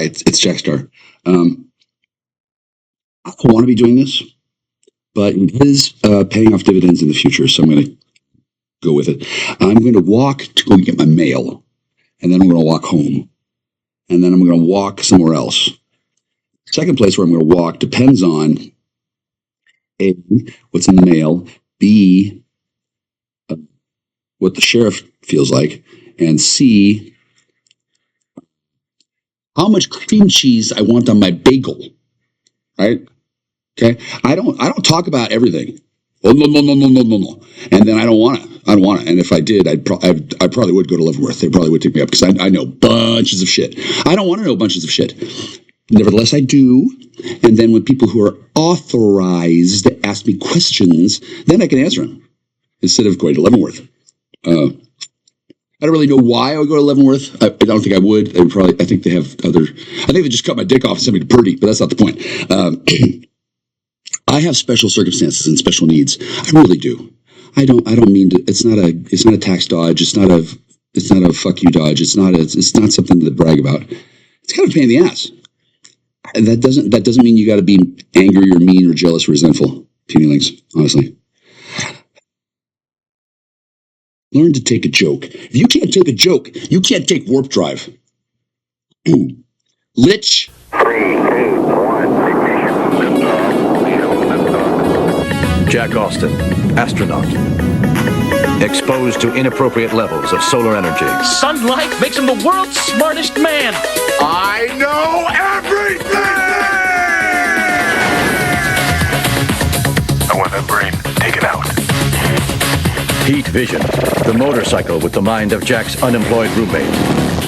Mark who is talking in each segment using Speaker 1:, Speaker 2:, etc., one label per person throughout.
Speaker 1: Hi, it's Jackstar. I don't want to be doing this, but it is paying off dividends in the future, so I'm going to go with it. I'm going to walk to go get my mail, and then I'm going to walk home, and then I'm going to walk somewhere else. Second place where I'm going to walk depends on A, what's in the mail, B, what the sheriff feels like, and C, how much cream cheese I want on my bagel. Right? Okay. I don't talk about everything. Oh, no. And then I don't want to. And if I did, I probably would go to Leavenworth. They probably would take me up because I know bunches of shit. I don't want to know bunches of shit. Nevertheless, I do. And then when people who are authorized ask me questions, then I can answer them instead of going to Leavenworth. I don't really know why I would go to Leavenworth. I don't think I would. I think they have other. I think they just cut my dick off and sent me to Purdy, but that's not the point. I have special circumstances and special needs. I really do. I don't mean to. It's not a tax dodge. It's not a fuck you dodge. It's not something to brag about. It's kind of a pain in the ass. And that doesn't mean you got to be angry or mean or jealous or resentful. Puny-lings, honestly. Learn to take a joke. If you can't take a joke, you can't take warp drive. Lich.
Speaker 2: 3, 2, 1, ignition.
Speaker 3: Jack Austin, astronaut. Exposed to inappropriate levels of solar energy.
Speaker 4: Sunlight makes him the world's smartest man.
Speaker 2: I know everything! I want that brain. Take it out.
Speaker 3: Heat Vision, the motorcycle with the mind of Jack's unemployed roommate.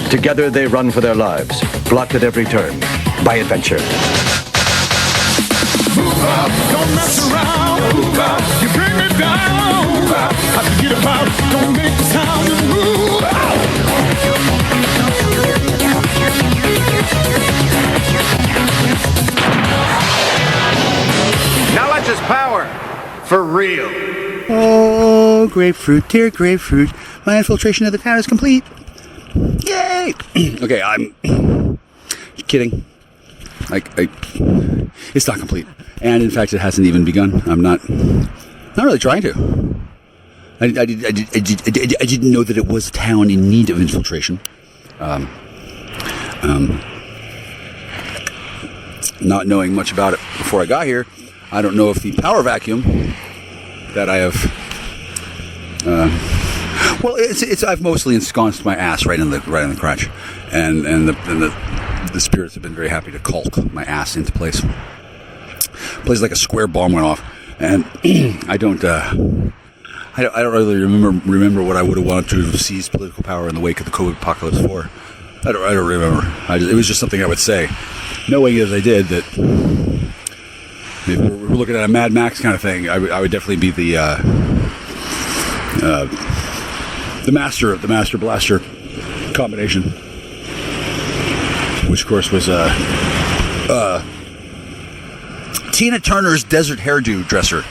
Speaker 3: Together they run for their lives, blocked at every turn by adventure.
Speaker 5: Move up, don't mess around. Move up, you bring me down. Move up, I forget about, don't make the sound and move out.
Speaker 2: Knowledge is power. For real.
Speaker 6: Oh, grapefruit, dear grapefruit. My infiltration of the town is complete. Yay! Okay, I'm kidding. It's not complete. And in fact, it hasn't even begun. I'm not really trying to. I didn't know that it was a town in need of infiltration. Not knowing much about it before I got here, I don't know if the power vacuum that I have, I've mostly ensconced my ass right in the crotch, and the spirits have been very happy to caulk my ass into place. Places like a square bomb went off, and I don't really remember what I would have wanted to have seized political power in the wake of the COVID apocalypse for. I don't remember. It was just something I would say, knowing as I did that. If we're looking at a Mad Max kind of thing, I would definitely be the master of the Master Blaster combination, which of course was Tina Turner's Desert Hairdo dresser.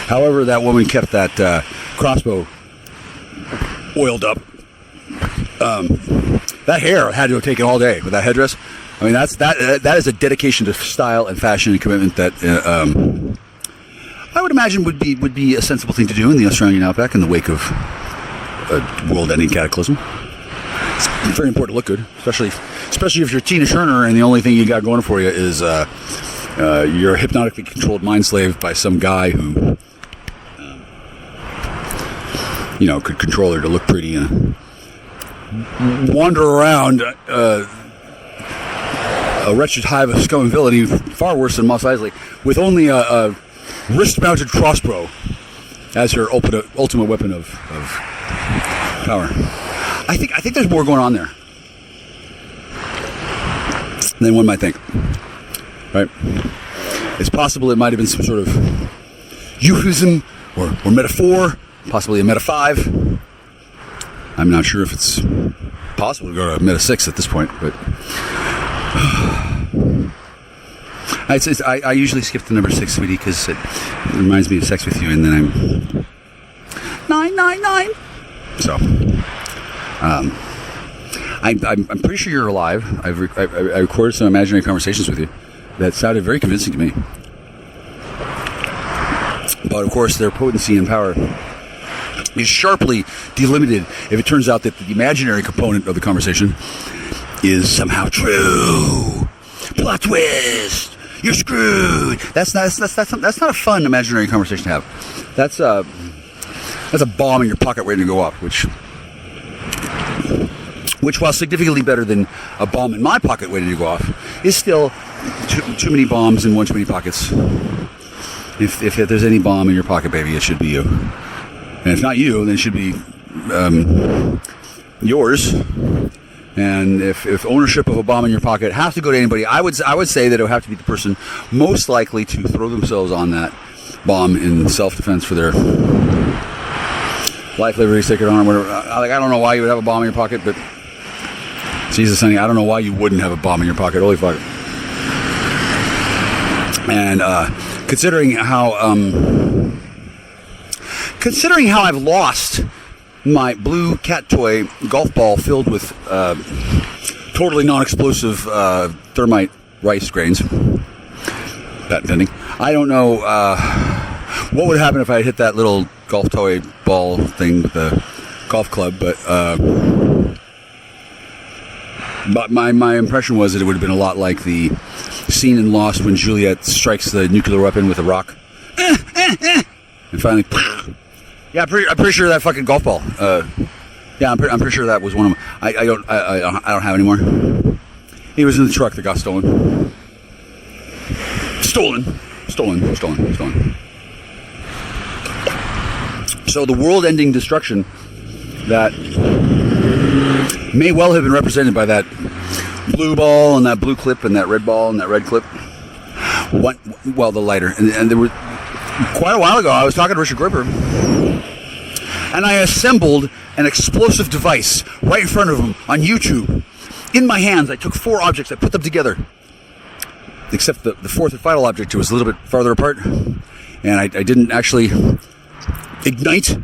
Speaker 6: However, that woman kept that crossbow oiled up. That hair had to have taken all day with that headdress. I mean, that is a dedication to style and fashion and commitment that I would imagine would be a sensible thing to do in the Australian outback in the wake of a world-ending cataclysm. It's very important to look good, especially if you're Tina Turner and the only thing you got going for you is you're a hypnotically controlled mind slave by some guy who could control her to look pretty and wander around. A wretched hive of scum and villainy, far worse than Mos Eisley, with only a wrist-mounted crossbow as her ultimate weapon of power. I think there's more going on there than one might think. Right? It's possible it might have been some sort of euphemism or metaphor, possibly a meta 5. I'm not sure if it's possible to go to meta 6 at this point, but I usually skip the number 6, sweetie, because it reminds me of sex with you, and then I'm 999. So, I'm pretty sure you're alive. I recorded some imaginary conversations with you that sounded very convincing to me. But of course, their potency and power is sharply delimited if it turns out that the imaginary component of the conversation is somehow true. Plot twist! You're screwed. That's not a fun imaginary conversation to have. That's a bomb in your pocket waiting to go off, which while significantly better than a bomb in my pocket waiting to go off, is still too many bombs in one too many pockets. If there's any bomb in your pocket, baby, it should be you. And if not you, then it should be yours. And if ownership of a bomb in your pocket has to go to anybody, I would say that it would have to be the person most likely to throw themselves on that bomb in self-defense for their life, liberty, sacred honor, whatever. I don't know why you would have a bomb in your pocket, but Jesus, honey, I don't know why you wouldn't have a bomb in your pocket. Holy fuck. And considering how I've lost my blue cat toy golf ball filled with totally non-explosive thermite rice grains, patent pending, I don't know what would happen if I hit that little golf toy ball thing with the golf club, but my impression was that it would have been a lot like the scene in Lost when Juliet strikes the nuclear weapon with a rock, and finally, yeah, I'm pretty sure that fucking golf ball. Yeah, I'm pretty sure that was one of them. I don't have any more. He was in the truck that got stolen. Stolen. So the world-ending destruction that may well have been represented by that blue ball and that blue clip and that red ball and that red clip. The lighter. And there were, quite a while ago, I was talking to Richard Gripper, and I assembled an explosive device right in front of him on YouTube. In my hands, I took 4 objects, I put them together. Except the fourth and final object was a little bit farther apart, and I didn't actually ignite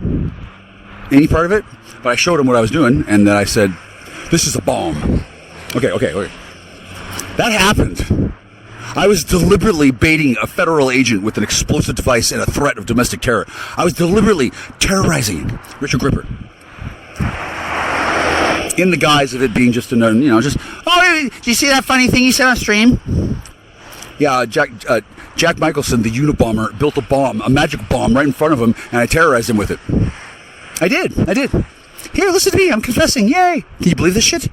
Speaker 6: any part of it, but I showed him what I was doing, and then I said, this is a bomb. Okay. That happened. I was deliberately baiting a federal agent with an explosive device and a threat of domestic terror. I was deliberately terrorizing Richard Gripper, in the guise of it being just oh, did you see that funny thing he said on stream? Yeah, Jack Michelson, the Unabomber, built a bomb, a magic bomb right in front of him, and I terrorized him with it. I did. Here, listen to me, I'm confessing, yay! Can you believe this shit?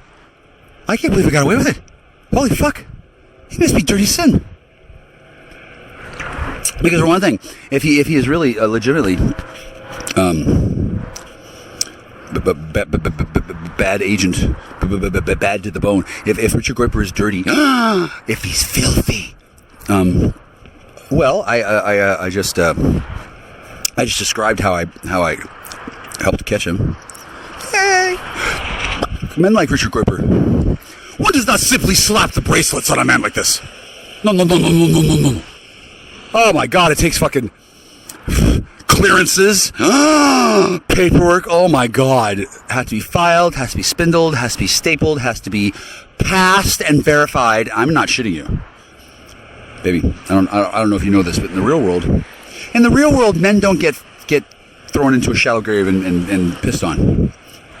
Speaker 6: I can't believe I got away with it. Holy fuck. He must be dirty sin. Because for one thing, if he is really legitimately bad agent, bad to the bone, if Richard Gripper is dirty, if he's filthy, I just described how I helped catch him. Hey, men like Richard Gripper, one does not simply slap the bracelets on a man like this. No. Oh my God, it takes fucking clearances, paperwork. Oh my God, it has to be filed, has to be spindled, has to be stapled, has to be passed and verified. I'm not shitting you, baby. I don't know if you know this, but in the real world, men don't get thrown into a shallow grave and pissed on,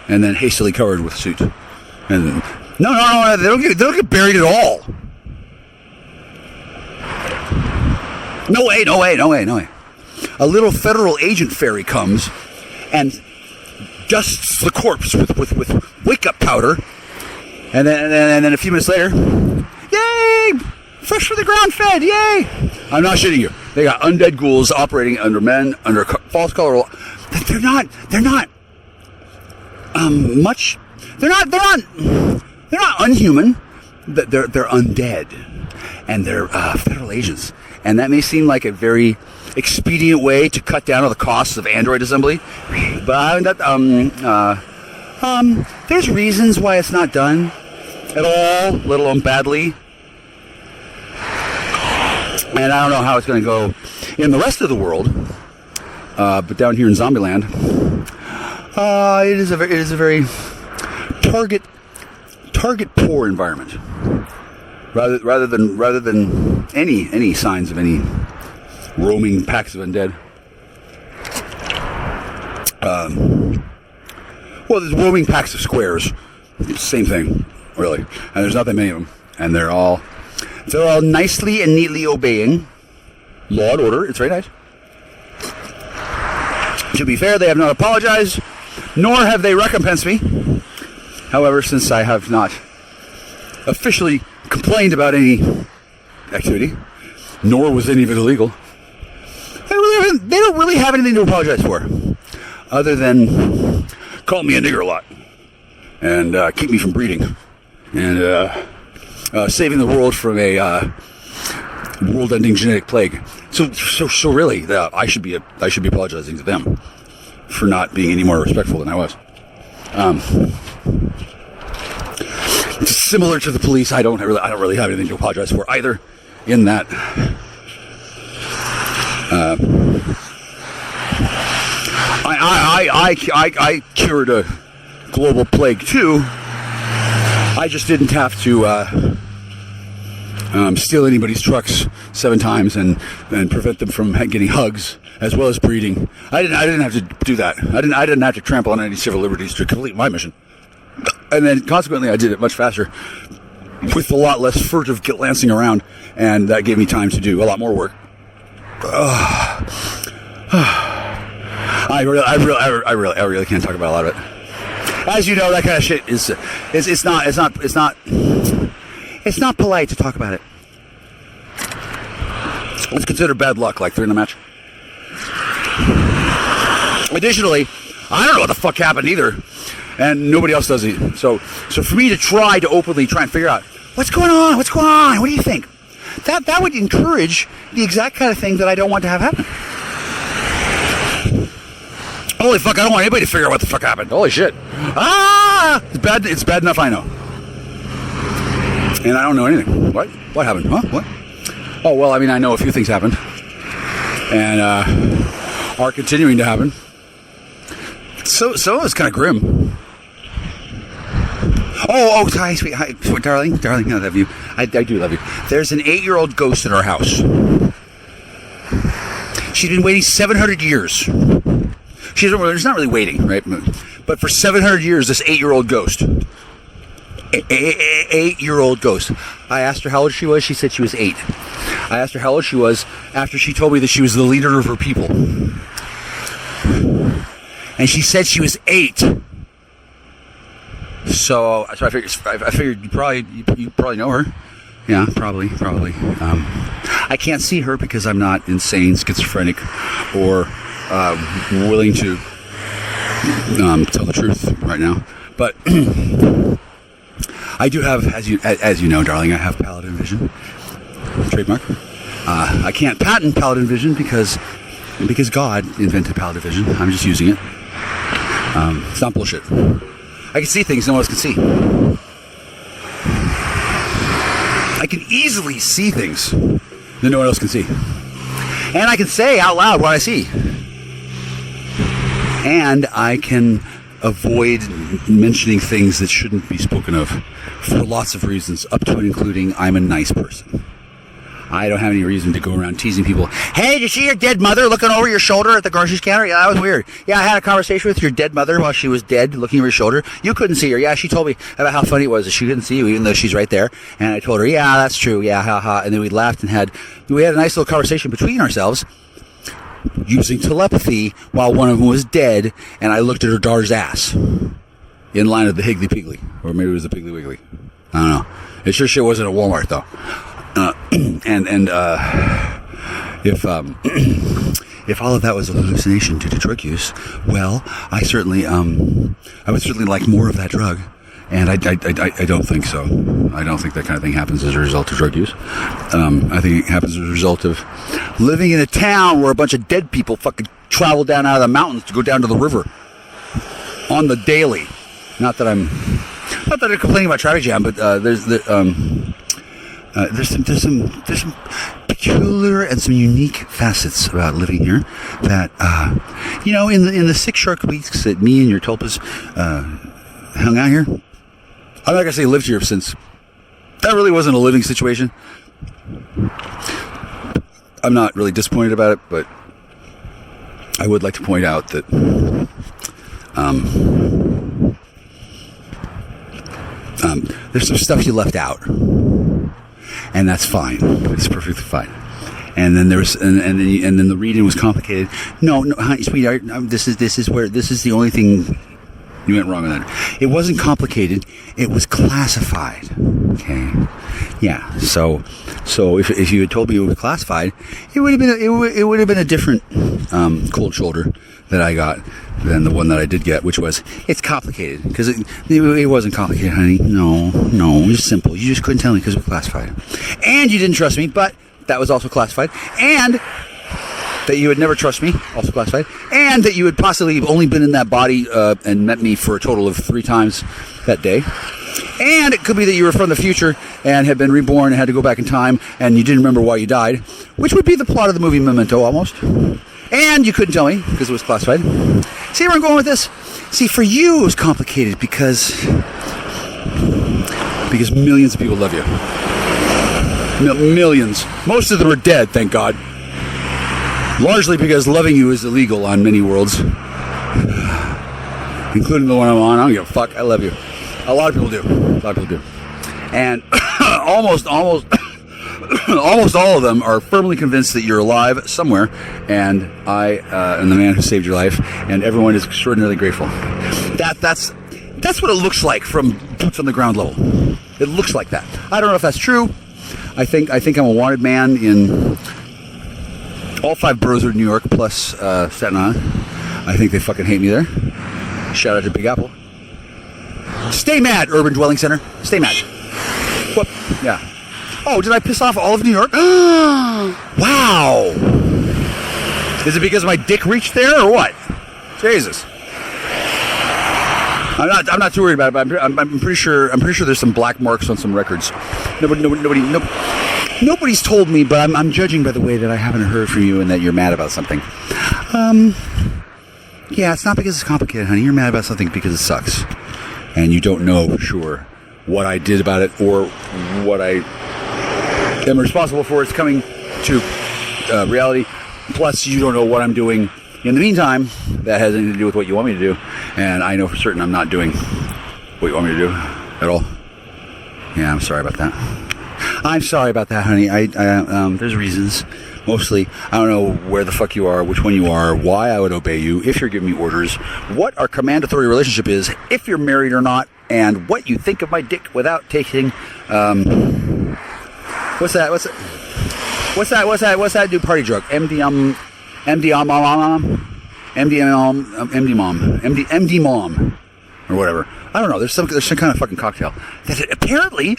Speaker 6: and then hastily covered with soot. And no, they don't get buried at all. No way. A little federal agent fairy comes and dusts the corpse with wake-up powder, and then a few minutes later, yay! Fresh from the ground fed, yay! I'm not shitting you. They got undead ghouls operating under false color law. They're not unhuman. They're undead, and they're federal agents. And that may seem like a very expedient way to cut down on the costs of Android assembly, but there's reasons why it's not done at all, let alone badly. And I don't know how it's going to go in the rest of the world, but down here in Zombieland, it is a very target target poor environment, rather than any signs of any roaming packs of undead. Well, there's roaming packs of squares. Same thing, really. And there's not that many of them. And they're all nicely and neatly obeying law and order. It's very nice. To be fair, they have not apologized, nor have they recompensed me. However, since I have not officially complained about any activity, nor was any of it illegal, they don't really have anything to apologize for, other than call me a nigger a lot and keep me from breeding and saving the world from a world-ending genetic plague. So really, I should be apologizing to them for not being any more respectful than I was. Similar to the police, I don't really have anything to apologize for either. In that, I cured a global plague too. I just didn't have to steal anybody's trucks 7 times and prevent them from getting hugs as well as breeding. I didn't have to do that. I didn't have to trample on any civil liberties to complete my mission. And then consequently, I did it much faster with a lot less furtive glancing around, and that gave me time to do a lot more work. I really can't talk about a lot of it. As you know, that kind of shit is it's not polite to talk about it. It's considered bad luck, like they're in a match. Additionally, I don't know what the fuck happened either, and nobody else does either. So for me to try to openly try and figure out what's going on, what do you think? That would encourage the exact kind of thing that I don't want to have happen. Holy fuck, I don't want anybody to figure out what the fuck happened. Holy shit. It's bad enough I know. And I don't know anything. What happened? Huh? What? Oh, well, I mean, I know a few things happened. And are continuing to happen. So it's kind of grim. Oh, hi, sweet, hi, darling, I love you. I do love you. There's an 8-year-old ghost in our house. She's been waiting 700 years. She's not really waiting, right? But for 700 years, this 8-year-old ghost. 8-year-old ghost. I asked her how old she was. She said she was 8. I asked her how old she was after she told me that she was the leader of her people. And she said she was 8. So I figured you probably know her. Yeah, probably. I can't see her because I'm not insane, schizophrenic, or willing to tell the truth right now. But I do have, as you know, darling, I have paladin vision. Trademark. I can't patent paladin vision because God invented paladin vision. I'm just using it. It's not bullshit. I can see things no one else can see. I can easily see things that no one else can see. And I can say out loud what I see. And I can avoid mentioning things that shouldn't be spoken of for lots of reasons, up to and including I'm a nice person. I don't have any reason to go around teasing people. Hey, did you see your dead mother looking over your shoulder at the grocery counter? Yeah, that was weird. Yeah, I had a conversation with your dead mother while she was dead, looking over your shoulder. You couldn't see her. Yeah, she told me about how funny it was that she couldn't see you, even though she's right there. And I told her, yeah, that's true. Yeah, ha. And then we laughed and we had a nice little conversation between ourselves using telepathy while one of them was dead, and I looked at her daughter's ass in line of the Higgly Piggly. Or maybe it was the Piggly Wiggly. I don't know. It sure shit wasn't a Walmart, though. If all of that was a hallucination due to drug use, well, I would certainly like more of that drug, and I don't think so. I don't think that kind of thing happens as a result of drug use. I think it happens as a result of living in a town where a bunch of dead people fucking travel down out of the mountains to go down to the river on the daily. Not that I'm complaining about traffic jam, but there's some peculiar and some unique facets about living here that in the 6 short weeks that me and your tulpas hung out here, I'm not going to say lived here since that really wasn't a living situation. I'm not really disappointed about it, but I would like to point out that there's some stuff you left out, and that's fine. It's perfectly fine. And then and then the reading was complicated. No, honey, sweetheart, this is the only thing you went wrong with that. It wasn't complicated. It was classified. Okay. Yeah. So if you had told me it was classified, it would have been a different cold shoulder that I got than the one that I did get, which was it's complicated because it wasn't complicated, honey. No, it was simple. You just couldn't tell me because it was classified, and you didn't trust me, but that was also classified, and that you would never trust me, also classified, and that you had possibly only been in that body and met me for a total of 3 times that day. And it could be that you were from the future and had been reborn and had to go back in time and you didn't remember why you died, which would be the plot of the movie Memento almost. And you couldn't tell me because it was classified. See where I'm going with this? See, for you it was complicated because millions of people love you. Millions. Most of them are dead, thank God. Largely because loving you is illegal on many worlds, including the one I'm on. I don't give a fuck. I love you. A lot of people do. And almost all of them are firmly convinced that you're alive somewhere, and I am the man who saved your life, and everyone is extraordinarily grateful. That's what it looks like from boots on the ground level. It looks like that. I don't know if that's true. I think I'm a wanted man in all 5 boroughs of New York plus Staten Island. I think they fucking hate me there. Shout out to Big Apple. Stay mad, Urban Dwelling Center. Stay mad. What? Yeah. Oh, did I piss off all of New York? Wow. Is it because my dick reached there or what? Jesus. I'm not too worried about it, but I'm pretty sure there's some black marks on some records. Nobody's told me, but I'm judging by the way that I haven't heard from you and that you're mad about something. Yeah, it's not because it's complicated, honey. You're mad about something because it sucks. And you don't know for sure what I did about it or what I am responsible for. It's coming to reality. Plus, you don't know what I'm doing in the meantime. That has anything to do with what you want me to do. And I know for certain I'm not doing what you want me to do at all. Yeah, I'm sorry about that. I'm sorry about that, honey. There's reasons. Mostly, I don't know where the fuck you are, which one you are, why I would obey you, if you're giving me orders, what our command authority relationship is, if you're married or not, and what you think of my dick without taking, what's that new party drug? MD mom, or whatever. I don't know. There's some kind of fucking cocktail that apparently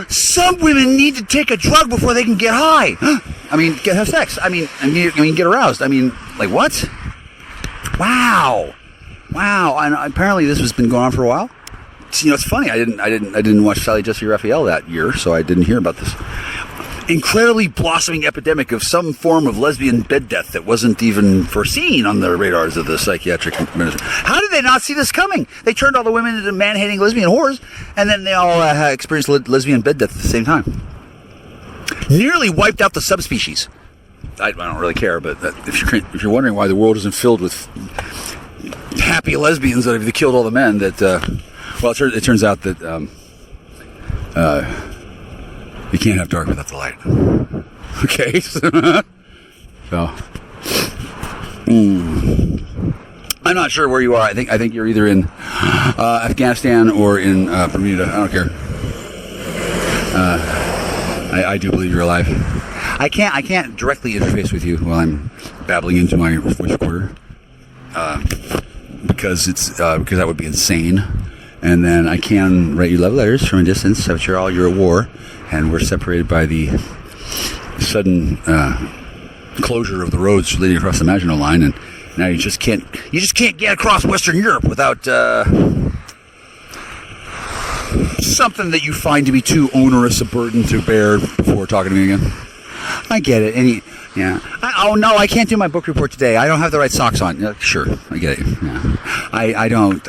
Speaker 6: some women need to take a drug before they can get high. I mean, have sex. I mean, get aroused. I mean, like what? Wow. And apparently this has been going on for a while. It's funny. I didn't watch Sally Jesse Raphael that year, so I didn't hear about this incredibly blossoming epidemic of some form of lesbian bed death that wasn't even foreseen on the radars of the psychiatric ministry. How did they not see this coming? They turned all the women into man-hating lesbian whores, and then they all experienced lesbian bed death at the same time. Nearly wiped out the subspecies. I don't really care, but if you're wondering why the world isn't filled with happy lesbians that have killed all the men, it turns out that you can't have dark without the light. Okay. So, I'm not sure where you are. I think you're either in Afghanistan or in Bermuda. I don't care. I do believe you're alive. I can't directly interface with you while I'm babbling into my voice recorder because that would be insane. And then I can write you love letters from a distance, but you're at war, and we're separated by the sudden closure of the roads leading across the Maginot Line, and now you just can't get across Western Europe without something that you find to be too onerous a burden to bear before talking to me again. I get it. I can't do my book report today. I don't have the right socks on. Sure, I get it. Yeah. I don't.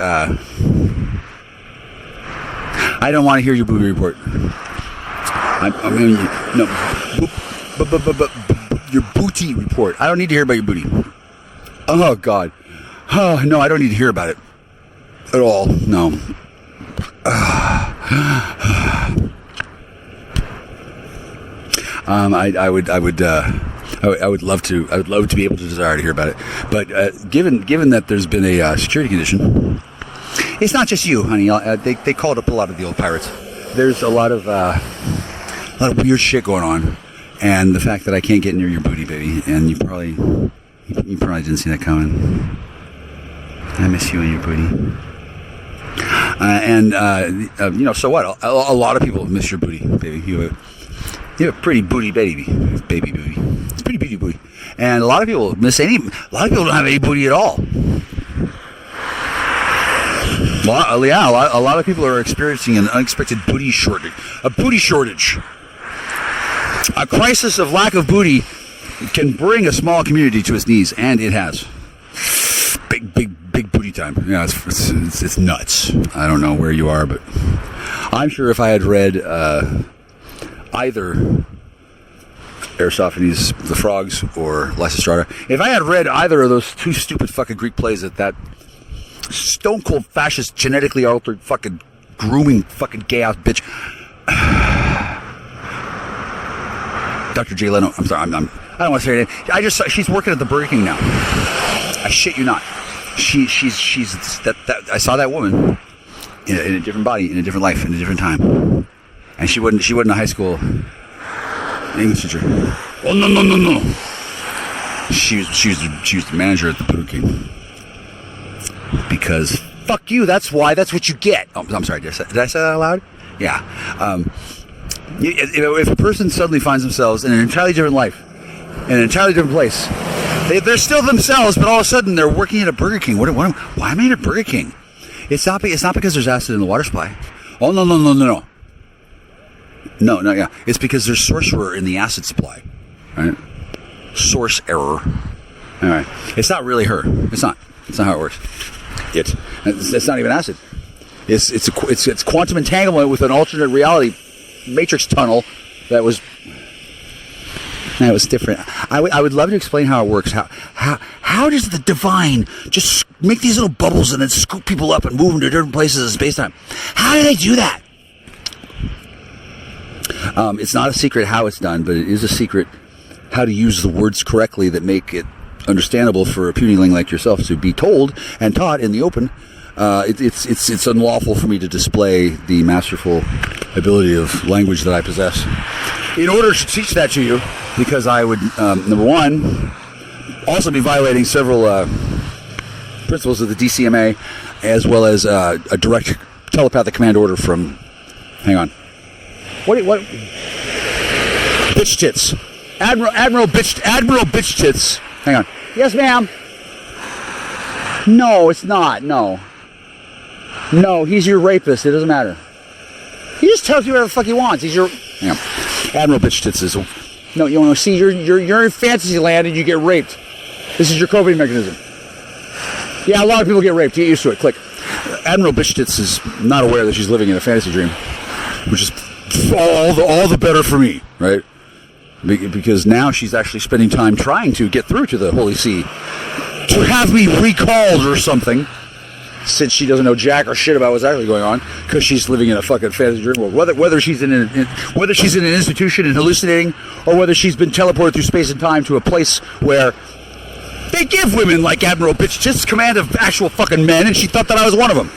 Speaker 6: I don't want to hear your booty report. Your booty report. I don't need to hear about your booty. Oh, God. Oh, no, I don't need to hear about it at all. No. I would love to. I would love to be able to desire to hear about it. But given that there's been a security condition, it's not just you, honey. They called up a lot of the old pirates. There's a lot of weird shit going on, and the fact that I can't get near your booty, baby, and you probably didn't see that coming. I miss you and your booty. So what? A lot of people miss your booty, baby. You have a pretty booty baby booty. It's a pretty booty booty. And a lot of people don't have any booty at all. A lot of people are experiencing an unexpected booty shortage. A booty shortage. A crisis of lack of booty can bring a small community to its knees, and it has. Big booty time. Yeah, it's nuts. I don't know where you are, but I'm sure if I had read either Aristophanes, The Frogs, or Lysistrata, if I had read either of those two stupid fucking Greek plays that stone cold fascist, genetically altered fucking grooming fucking gay ass bitch, Dr. Jay Leno. I'm sorry. I don't want to say it. She's working at the Burger King now. I shit you not. She's that I saw that woman in a different body, in a different life, in a different time, and she wasn't a high school English teacher. Oh no. She was the manager at the Burger King. Because fuck you. That's what you get. Oh, I'm sorry. Did I say that out loud? Yeah. If a person suddenly finds themselves in an entirely different life, in an entirely different place, they're still themselves, but all of a sudden they're working at a Burger King. Why am I at a Burger King? It's not because there's acid in the water supply. Oh, no. No, yeah. It's because there's source error in the acid supply. Right? Source error. All right. It's not really her. It's not how it works. It's not even acid. It's quantum entanglement with an alternate reality matrix tunnel that was different. I would love to explain how it works. How does the divine just make these little bubbles and then scoop people up and move them to different places in space-time? How do they do that? It's not a secret how it's done, but it is a secret how to use the words correctly that make it understandable for a punyling like yourself to be told and taught in the open. It's unlawful for me to display the masterful ability of language that I possess in order to teach that to you, because I would, number one, also be violating several principles of the DCMA, as well as a direct telepathic command order from, hang on, what bitch tits, Admiral bitch tits, hang on, yes ma'am. No, it's not. No, he's your rapist. It doesn't matter. He just tells you whatever the fuck he wants. He's your Admiral bitch tits is. No, you want to see you're in fantasy land and you get raped. This is your coping mechanism. Yeah, a lot of people get raped. Get used to it. Click. Admiral bitch tits is not aware that she's living in a fantasy dream, which is all the better for me, right? Because now she's actually spending time trying to get through to the Holy See to have me recalled or something, since she doesn't know jack or shit about what's actually going on, because she's living in a fucking fantasy dream world. Whether she's in an institution and hallucinating, or whether she's been teleported through space and time to a place where they give women like Admiral bitch just command of actual fucking men, and she thought that I was one of them.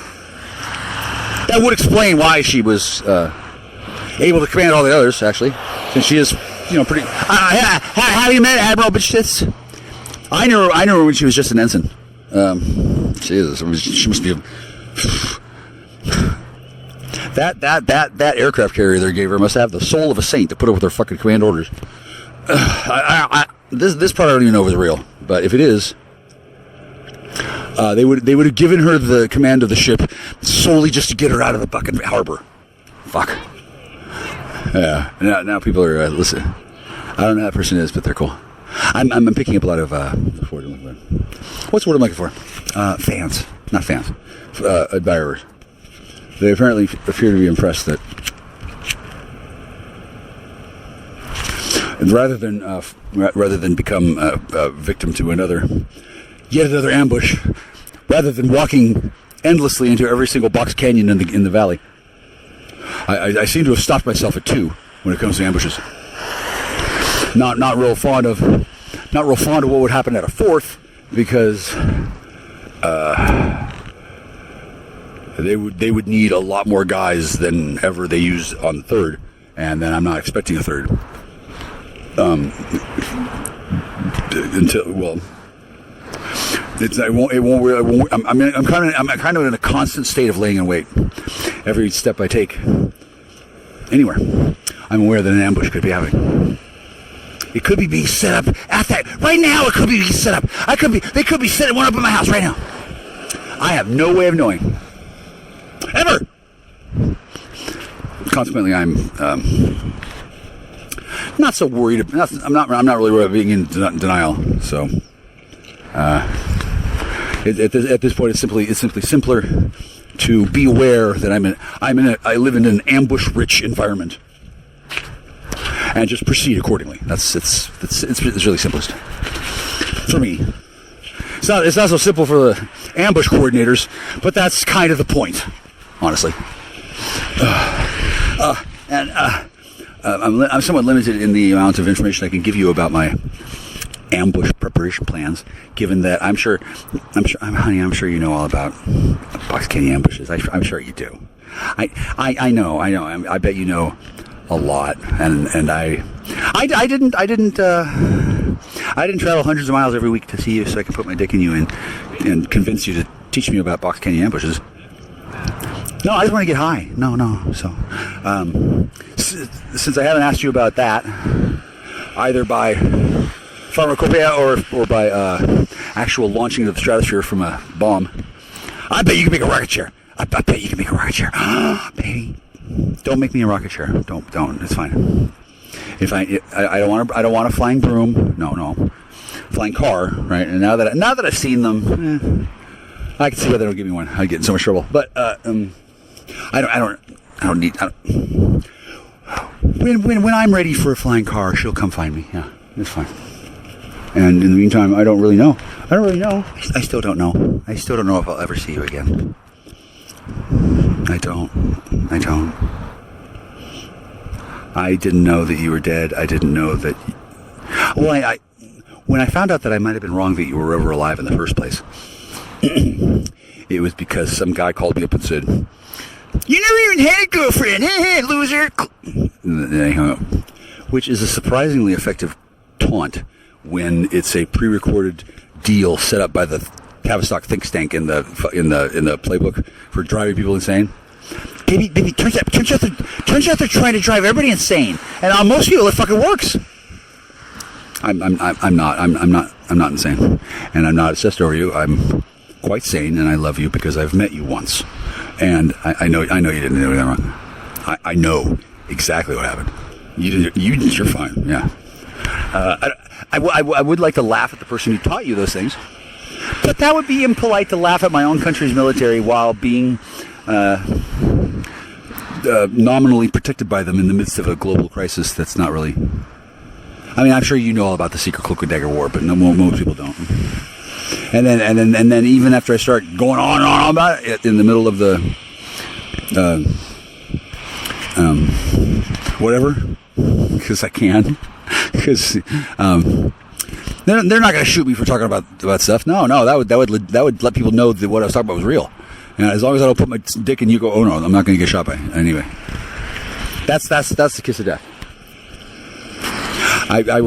Speaker 6: That would explain why she was able to command all the others, actually, since she is, pretty. Have you met Admiral bitch tits? I knew her when she was just an ensign. Jesus, she must be that aircraft carrier they gave her must have the soul of a saint to put up with her fucking command orders. This part I don't even know if it's real, but if it is, they would have given her the command of the ship solely just to get her out of the fucking harbor. Fuck. Yeah. Now people are listen. I don't know who that person is, but they're cool. I'm picking up a lot of what's the word I'm looking for? Fans, not fans. Admirers. They apparently appear to be impressed that rather than become a victim to yet another ambush, rather than walking endlessly into every single box canyon in the valley, I seem to have stopped myself at 2 when it comes to ambushes. Not real fond of what would happen at a 4th, because they would need a lot more guys than ever they use on the 3rd, and then I'm not expecting a 3rd. I'm kind of in a constant state of laying in wait. Every step I take anywhere, I'm aware that an ambush could be happening. It could be being set up at that right now. It could be being set up. They could be setting one up in my house right now. I have no way of knowing. Ever. Consequently, I'm not so worried. I'm not really worried about being in denial. So, at this point, it's simply simpler to be aware that I live in an ambush-rich environment, and just proceed accordingly. It's really simplest for me. It's not so simple for the ambush coordinators, but that's kind of the point, honestly. I'm somewhat limited in the amount of information I can give you about my ambush preparation plans, given that I'm sure you know all about box canyon ambushes. I'm sure you do. I know. I bet you know a lot, and I didn't travel hundreds of miles every week to see you so I could put my dick in you and convince you to teach me about box canyon ambushes. No, I just want to get high. No. So, since I haven't asked you about that, either by pharmacopoeia or by actual launching into the stratosphere from a bomb, I bet you can make a rocket chair. I bet you can make a rocket chair. Baby, don't make me a rocket chair. Don't. It's fine. I don't want a flying broom. No. Flying car, right? And now that I've seen them, I can see why they don't give me one. I'd get in so much trouble. But I don't need. When I'm ready for a flying car, she'll come find me. Yeah, it's fine. And in the meantime, I don't really know. I still don't know. I still don't know if I'll ever see you again. I don't. I didn't know that you were dead. I didn't know that. Well, when I found out that I might have been wrong that you were ever alive in the first place, it was because some guy called me up and said, "You never even had a girlfriend, hey, loser!" And then I hung up, which is a surprisingly effective taunt when it's a pre-recorded deal set up by the Tavistock think tank in the playbook for driving people insane. Baby, turns out they're trying to drive everybody insane, and on most people it fucking works. I'm not insane, and I'm not obsessed over you. I'm quite sane, and I love you because I've met you once, and I know you didn't do anything wrong. I know exactly what happened. You're fine. Yeah. I would like to laugh at the person who taught you those things, but that would be impolite to laugh at my own country's military while being nominally protected by them in the midst of a global crisis that's not really. I mean, I'm sure you know all about the secret cloak and dagger war, but most people don't. And then even after I start going on and on about it in the middle of the whatever, because I can, because they're not going to shoot me for talking about stuff. No, that would let people know that what I was talking about was real. And as long as I don't put my dick in you, go, oh no, I'm not going to get shot by. Anyway, that's the kiss of death. I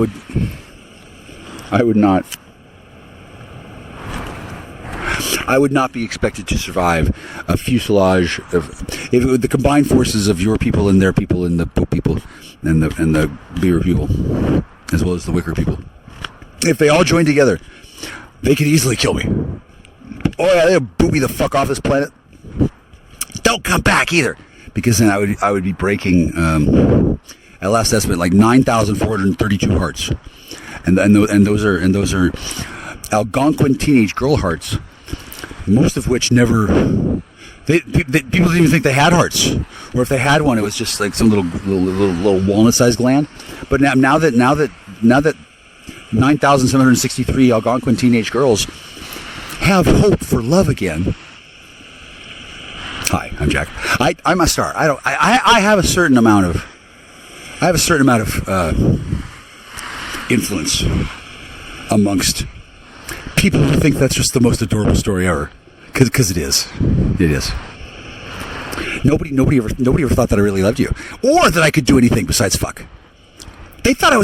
Speaker 6: would not be expected to survive a fuselage of the combined forces of your people and their people and the Pope people and the Beaver people, as well as the Wicker people. If they all joined together, they could easily kill me. Oh yeah, they'll boot me the fuck off this planet. Don't come back either, because then I would be breaking at last estimate like 9,432 hearts, and those are Algonquin teenage girl hearts, most of which never People didn't even think they had hearts, or if they had one, it was just like some little walnut-sized gland. But now that 9,763 Algonquin teenage girls have hope for love again. Hi, I'm Jack. I'm a star. I have a certain amount of influence amongst people who think that's just the most adorable story ever. Because it is. It is. Nobody ever thought that I really loved you, or that I could do anything besides fuck. They thought I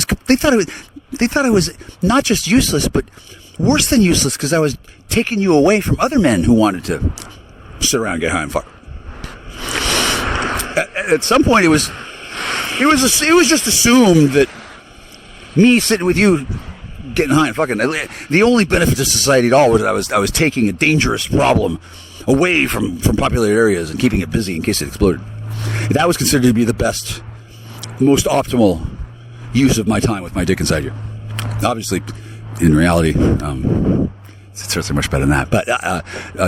Speaker 6: was not just useless, but worse than useless, because I was taking you away from other men who wanted to sit around, get high, and fuck. At some point, it was just assumed that me sitting with you, getting high and fucking, the only benefit to society at all was I was taking a dangerous problem away from populated areas and keeping it busy in case it exploded. That was considered to be the best, most optimal use of my time with my dick inside you. Obviously, in reality, it's certainly much better than that. But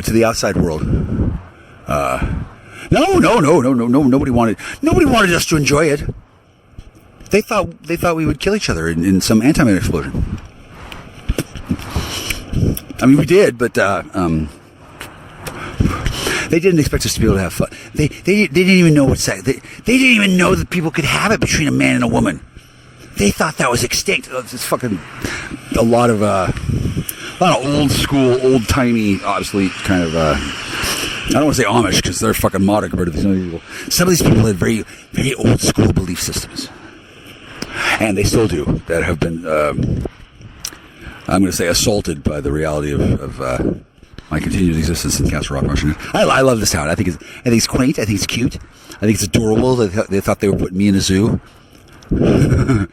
Speaker 6: to the outside world, no. Nobody wanted us to enjoy it. They thought we would kill each other in some antimatter explosion. I mean, we did, but they didn't expect us to be able to have fun. They didn't even know what sex. They didn't even know that people could have it between a man and a woman. They thought that was extinct. It's fucking a lot of old school, old timey, obviously kind of. I don't want to say Amish because they're fucking modern compared to these other people. Some of these people had very, very old school belief systems, and they still do. That have been, I'm going to say, assaulted by the reality of my continued existence in Castle Rock, Washington. I love this town. I think it's quaint. I think it's cute. I think it's adorable. They thought they were putting me in a zoo. And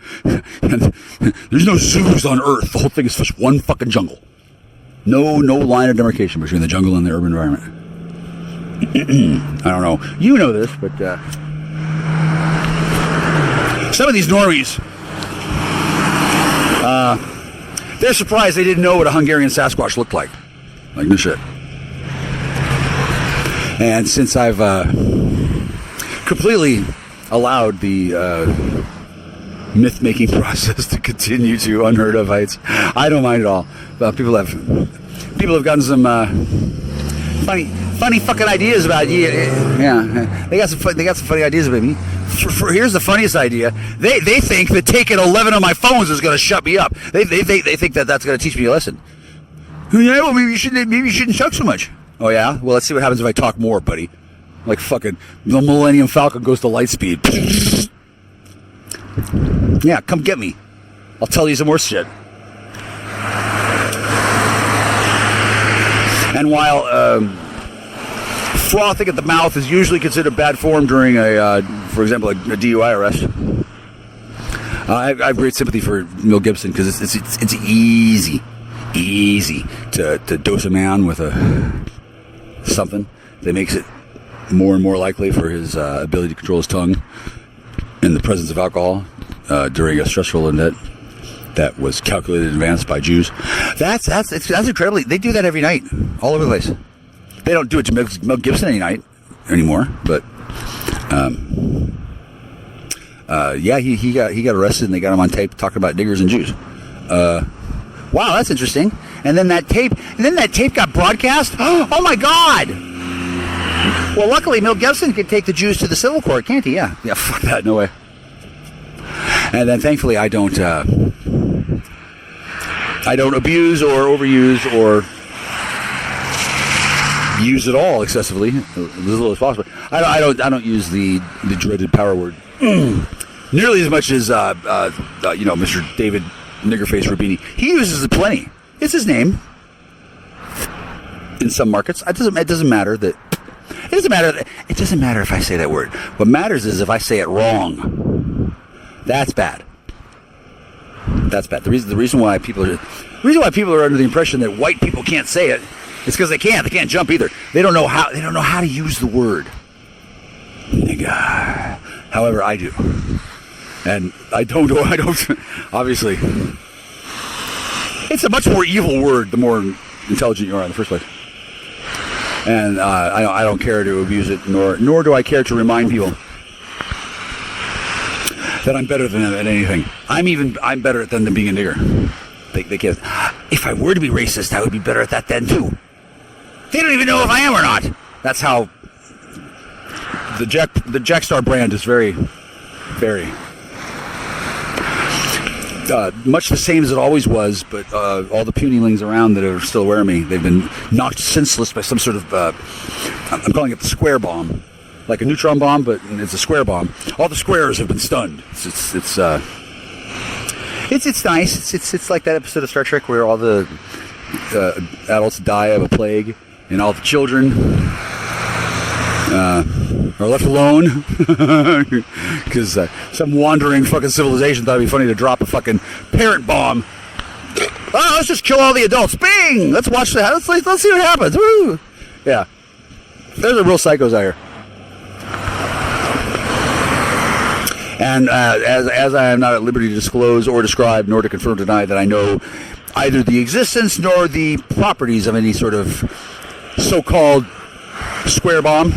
Speaker 6: there's no zoos on Earth. The whole thing is just one fucking jungle. No line of demarcation between the jungle and the urban environment. I don't know. You know this, but some of these normies, they're surprised they didn't know what a Hungarian Sasquatch looked like. Like no shit. And since I've completely allowed the myth-making process to continue to unheard of heights, I don't mind at all. People have gotten some funny fucking ideas about you. Yeah, they got some funny ideas about me. Here's the funniest idea. They think that taking 11 of my phones is going to shut me up. They think that that's going to teach me a lesson. Yeah, well, maybe you shouldn't chuck so much. Oh yeah, well, let's see what happens if I talk more, buddy. Like fucking the Millennium Falcon goes to light speed. Yeah, come get me. I'll tell you some more shit. And while frothing at the mouth is usually considered bad form during for example, a DUI arrest, I have great sympathy for Mel Gibson because it's easy to dose a man with something that makes it more and more likely for his ability to control his tongue in the presence of alcohol during a stressful event that was calculated in advance by Jews. That's incredibly. They do that every night, all over the place. They don't do it to Mel Gibson any night anymore, but yeah, he got arrested and they got him on tape talking about niggers and Jews. Wow, that's interesting. And then that tape got broadcast. Oh my God! Well, luckily Mel Gibson could take the Jews to the civil court, can't he? Yeah, fuck that, no way. And then thankfully I don't abuse or overuse or use it all excessively, as little as possible. I don't use the dreaded power word nearly as much as Mr. David Niggerface Rubini. He uses it plenty. It's his name in some markets. It doesn't matter that. It doesn't matter if I say that word. What matters is if I say it wrong. That's bad. That's bad. The reason why people are under the impression that white people can't say it is because they can't. They can't jump either. They don't know how to use the word. Nigga. However, I do. And I don't obviously. It's a much more evil word the more intelligent you are in the first place. And I don't care to abuse it, nor do I care to remind people that I'm better than anything. I'm better at them than being a nigger. They can't. If I were to be racist, I would be better at that then too. They don't even know if I am or not. That's how the Jackstar brand is very, very much the same as it always was. But all the punilings around that are still aware of me, they've been knocked senseless by some sort of I'm calling it the square bomb, like a neutron bomb, but it's a square bomb. All the squares have been stunned. It's nice. It's like that episode of Star Trek where all the adults die of a plague and all the children are left alone because some wandering fucking civilization thought it'd be funny to drop a fucking parent bomb. Oh, let's just kill all the adults. Bing! Let's watch that. Let's see what happens. Woo! Yeah, there's a real psychos out here. And as I am not at liberty to disclose or describe, nor to confirm or deny that I know either the existence nor the properties of any sort of so-called square bomb,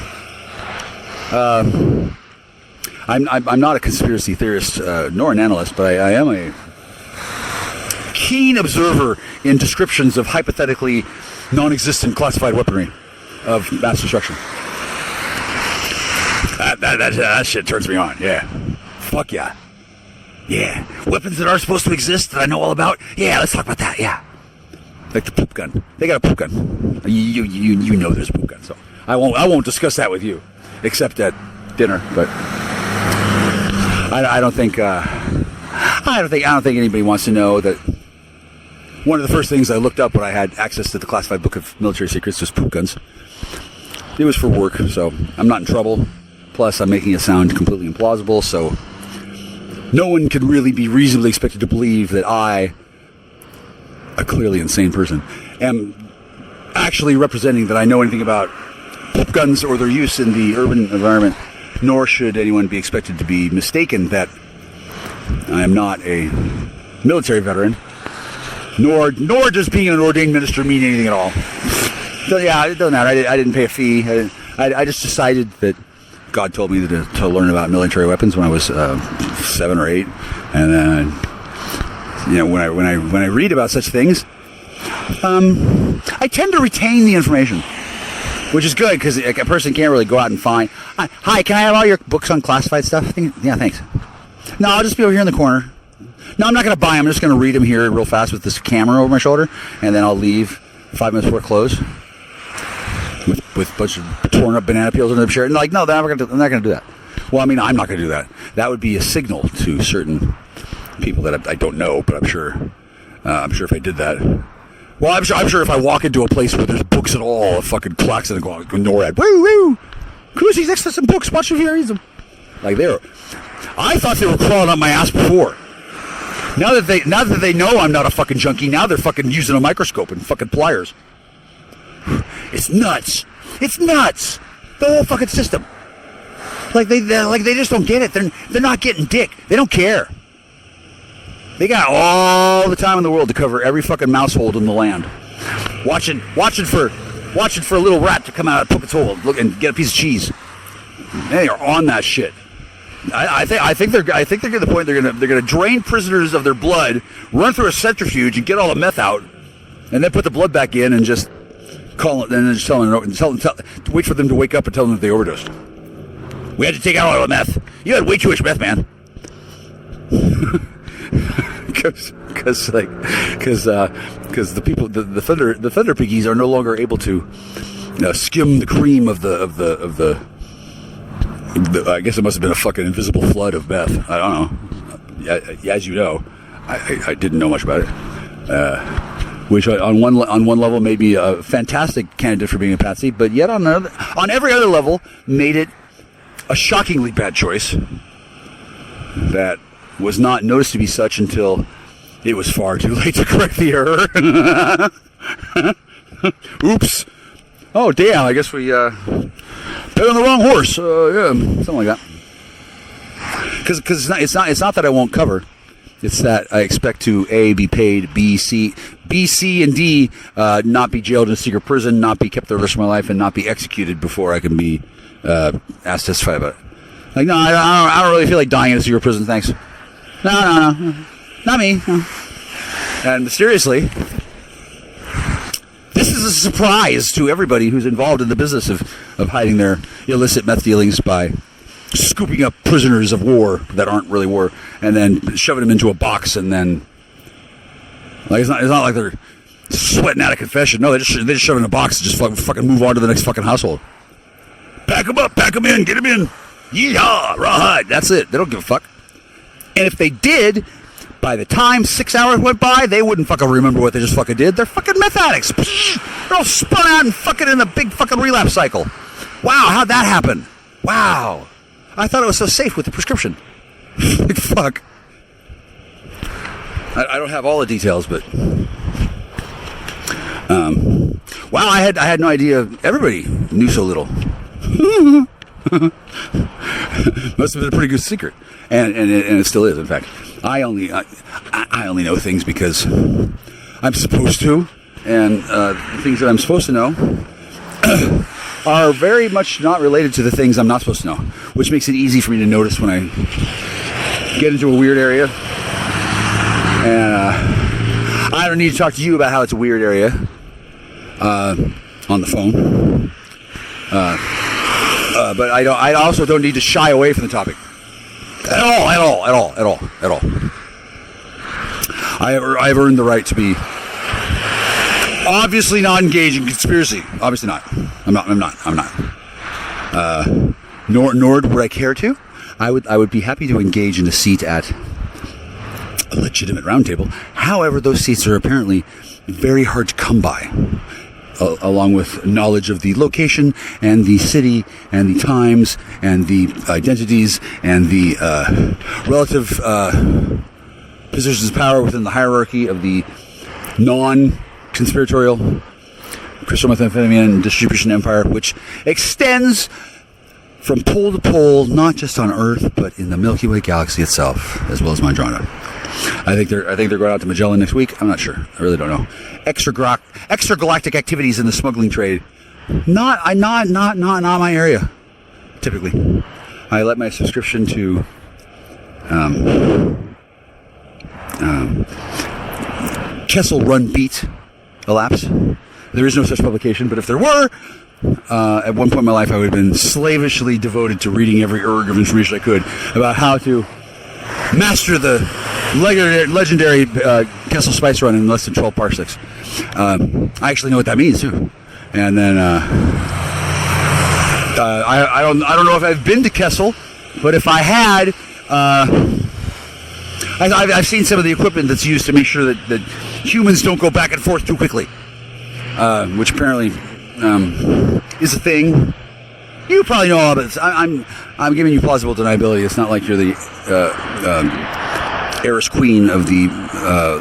Speaker 6: I'm not a conspiracy theorist nor an analyst, but I am a keen observer in descriptions of hypothetically non-existent classified weaponry of mass destruction. That shit turns me on. Yeah. Fuck yeah. Yeah. Weapons that are supposed to exist that I know all about. Yeah, let's talk about that. Yeah. Like the poop gun. They got a poop gun. You know there's a poop gun, so I won't discuss that with you, except at dinner. But I don't think anybody wants to know that one of the first things I looked up when I had access to the classified book of military secrets was poop guns. It was for work, so I'm not in trouble. Plus, I'm making it sound completely implausible, so no one could really be reasonably expected to believe that I, a clearly insane person, am actually representing that I know anything about poop guns or their use in the urban environment, nor should anyone be expected to be mistaken that I am not a military veteran, nor does being an ordained minister mean anything at all. So yeah, it doesn't matter. I didn't pay a fee. I just decided that God told me to learn about military weapons when I was 7 or 8, and then when I read about such things, I tend to retain the information, which is good because a person can't really go out and find. Hi, can I have all your books on classified stuff? Yeah, thanks. No, I'll just be over here in the corner. No, I'm not going to buy them. I'm just going to read them here real fast with this camera over my shoulder, and then I'll leave 5 minutes before close. With a bunch of torn up banana peels in the chair. And like, no, I'm not going to do that. Well, I mean, I'm not going to do that. That would be a signal to certain people that I don't know, but I'm sure if I did that. Well, I'm sure if I walk into a place where there's books at all, a fucking klaxon and go NORAD. Woo woo! Cruisy's next to some books. Watch if you read them. Like I thought they were crawling up my ass before. Now that they know I'm not a fucking junkie, now they're fucking using a microscope and fucking pliers. It's nuts. It's nuts. The whole fucking system. Like they just don't get it. They're not getting dick. They don't care. They got all the time in the world to cover every fucking mouse hole in the land. Watching for a little rat to come out and poke its hole, look and get a piece of cheese. They are on that shit. I think they're getting to the point they're gonna drain prisoners of their blood, run through a centrifuge and get all the meth out, and then put the blood back in and just call it, and then just tell wait for them to wake up and tell them that they overdosed. We had to take out all the meth. You had way too much meth, man. Because the people, the thunder piggies are no longer able to skim the cream of the I guess it must have been a fucking invisible flood of meth. I don't know. As you know, I didn't know much about it. Which on one level made me a fantastic candidate for being a patsy, but yet on every other level made it a shockingly bad choice that was not noticed to be such until it was far too late to correct the error. Oops. Oh, damn, I guess we bet on the wrong horse. Yeah, something like that. Because it's not that I won't cover. It's that I expect to A, be paid, B, C, B, C, and D not be jailed in a secret prison, not be kept the rest of my life, and not be executed before I can be asked to testify about it. Like, no, I don't really feel like dying in a secret prison, thanks. No. Not me. No. And mysteriously, this is a surprise to everybody who's involved in the business of hiding their illicit meth dealings by scooping up prisoners of war that aren't really war and then shoving them into a box and then... Like, it's not like they're sweating out a confession. No, they just shove them in a box and just fucking move on to the next fucking household. Pack them up, pack them in, get them in. Yeehaw, rawhide. That's it. They don't give a fuck. And if they did, by the time 6 hours went by, they wouldn't fucking remember what they just fucking did. They're fucking meth addicts. They're all spun out and fucking in a big fucking relapse cycle. Wow, how'd that happen? Wow. I thought it was so safe with the prescription. Like, fuck. I don't have all the details, but wow, I had no idea everybody knew so little. Must have been a pretty good secret, and it still is. In fact, I only know things because I'm supposed to, and the things that I'm supposed to know are very much not related to the things I'm not supposed to know, which makes it easy for me to notice when I get into a weird area. And I don't need to talk to you about how it's a weird area on the phone. But I also don't need to shy away from the topic at all. I've earned the right to be obviously not engaged in conspiracy. Obviously not. I'm not. Nor would I care to. I would be happy to engage in a seat at a legitimate roundtable. However, those seats are apparently very hard to come by, along with knowledge of the location and the city and the times and the identities and the relative positions of power within the hierarchy of the non-conspiratorial crystal methamphetamine distribution empire, which extends from pole to pole, not just on Earth, but in the Milky Way galaxy itself, as well as Andromeda. I think they're going out to Magellan next week. I'm not sure. I really don't know. Extragalactic activities in the smuggling trade. Not my area. Typically, I let my subscription to Kessel Run Beat elapse. There is no such publication, but if there were, at one point in my life, I would have been slavishly devoted to reading every erg of information I could about how to master the legendary Kessel Spice Run in less than 12 parsecs. I actually know what that means too. And then I don't know if I've been to Kessel, but if I had, I've seen some of the equipment that's used to make sure that humans don't go back and forth too quickly, which apparently is a thing. You probably know all of it. I'm giving you plausible deniability. It's not like you're the heiress queen of the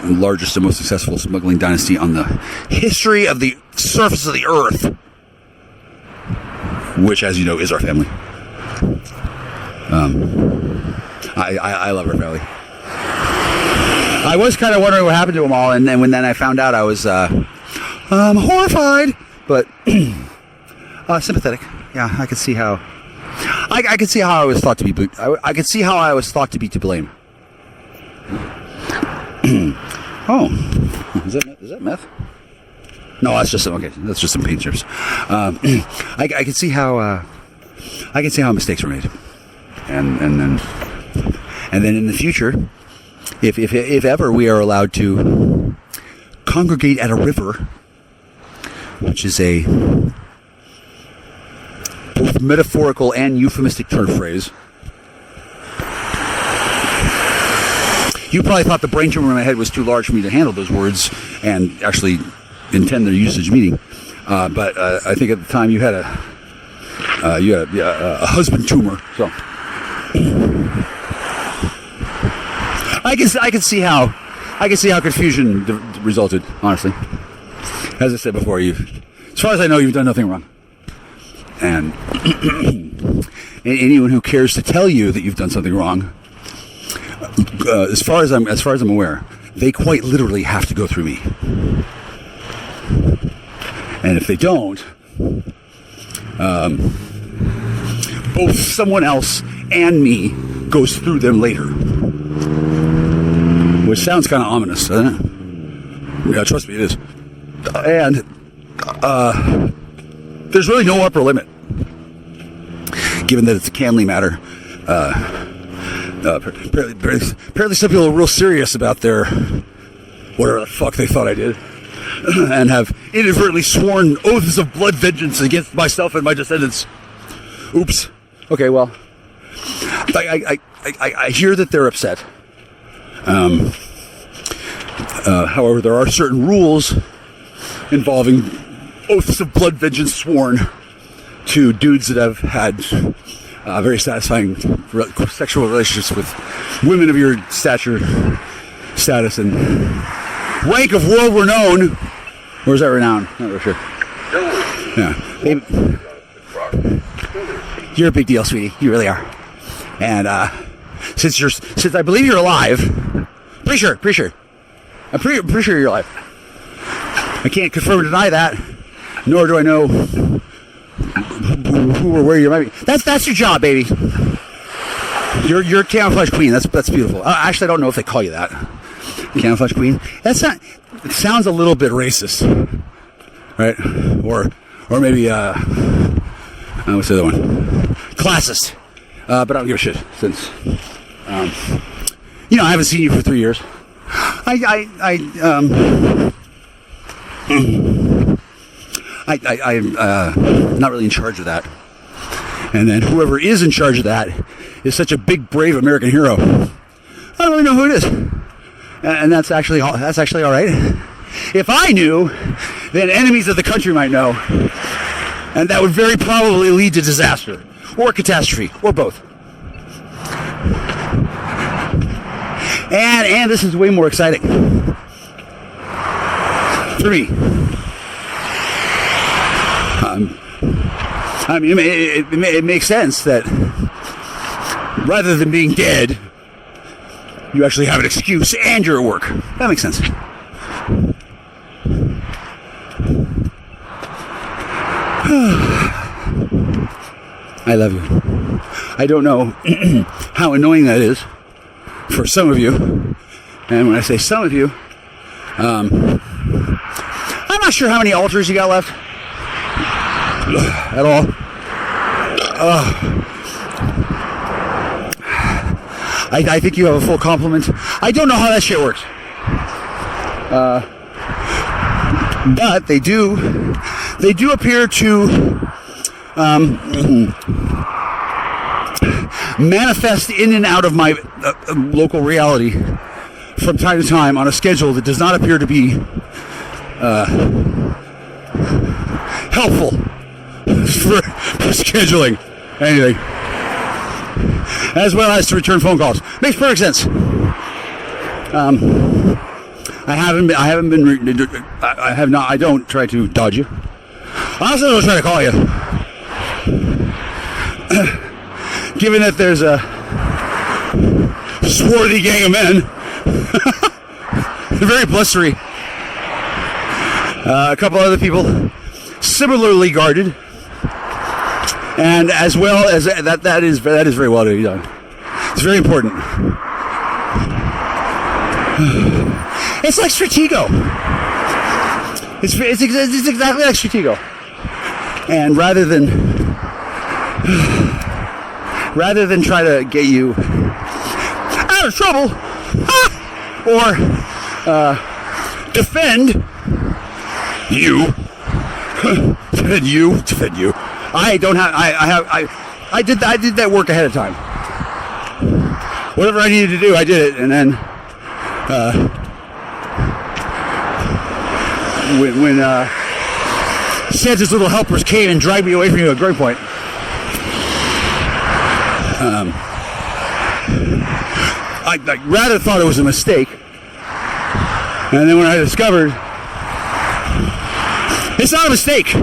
Speaker 6: largest and most successful smuggling dynasty on the history of the surface of the earth, which, as you know, is our family. I love our family. I was kind of wondering what happened to them all, and then when I found out, I was horrified, but sympathetic. Yeah, I could see how. I could see how I was thought to be. I could see how I was thought to be to blame. Oh, is that meth? No, that's just some paint strips. I can see how mistakes were made, and then in the future, if ever we are allowed to congregate at a river, which is a both metaphorical and euphemistic turn of phrase. You probably thought the brain tumor in my head was too large for me to handle those words and actually intend their usage meaning. But I think at the time you had a husband tumor. So I can see how confusion resulted. Honestly, as I said before, as far as I know, you've done nothing wrong. And anyone who cares to tell you that you've done something wrong, as far as I'm aware, they quite literally have to go through me. And if they don't, both someone else and me goes through them later. Which sounds kind of ominous, doesn't it? Yeah, trust me, it is. And there's really no upper limit, given that it's a Canley matter. Apparently some people are real serious about their whatever the fuck they thought I did, and have inadvertently sworn oaths of blood vengeance against myself and my descendants. Oops. Okay, well, I hear that they're upset. However, there are certain rules involving oaths of blood vengeance sworn to dudes that have had very satisfying sexual relationships with women of your stature, status, and rank of world renown. Or is that renown? Not really sure. Yeah. You're a big deal, sweetie. You really are. And since I believe you're alive, pretty sure. I'm pretty sure you're alive. I can't confirm or deny that, nor do I know who or where you might be. That's your job, baby. You're camouflage queen. That's beautiful. Actually, I don't know if they call you that, camouflage queen. That's not. It sounds a little bit racist, right? Or maybe what's the other one? Classist. But I don't give a shit since I haven't seen you for 3 years. I'm not really in charge of that. And then whoever is in charge of that is such a big, brave American hero. I don't really know who it is. And that's actually all right. If I knew, then enemies of the country might know. And that would very probably lead to disaster or catastrophe or both. And this is way more exciting for me. I mean, it makes sense that rather than being dead, you actually have an excuse and you're at work. That makes sense. I love you. I don't know how annoying that is for some of you. And when I say some of you, I'm not sure how many altars you got left at all. I think you have a full complement. I don't know how that shit works. But they do appear to manifest in and out of my local reality from time to time on a schedule that does not appear to be helpful for scheduling anything, as well as to return phone calls. Makes perfect sense. I don't try to dodge you. I also don't try to call you. Given that there's a swarthy gang of men, very blustery, a couple other people similarly guarded, and as well as that is very well done. It's very important. It's like Stratego. It's exactly like Stratego. And rather than try to get you out of trouble or defend you, I did that work ahead of time. Whatever I needed to do, I did it, and then when Santa's little helpers came and dragged me away from you at gunpoint, I rather thought it was a mistake, and then when I discovered it's not a mistake,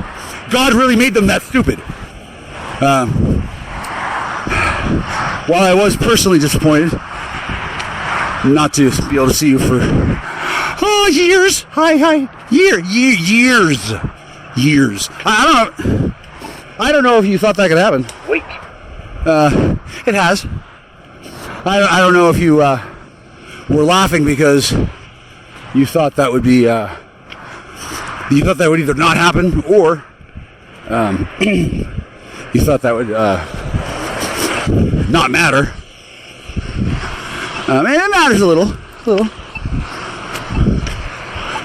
Speaker 6: God really made them that stupid. While I was personally disappointed, not to be able to see you for years. Years. I don't know if you thought that could happen.
Speaker 2: Wait.
Speaker 6: It has. I don't know if you were laughing because you thought that would be you thought that would either not happen or you thought that would not matter. And it matters a little,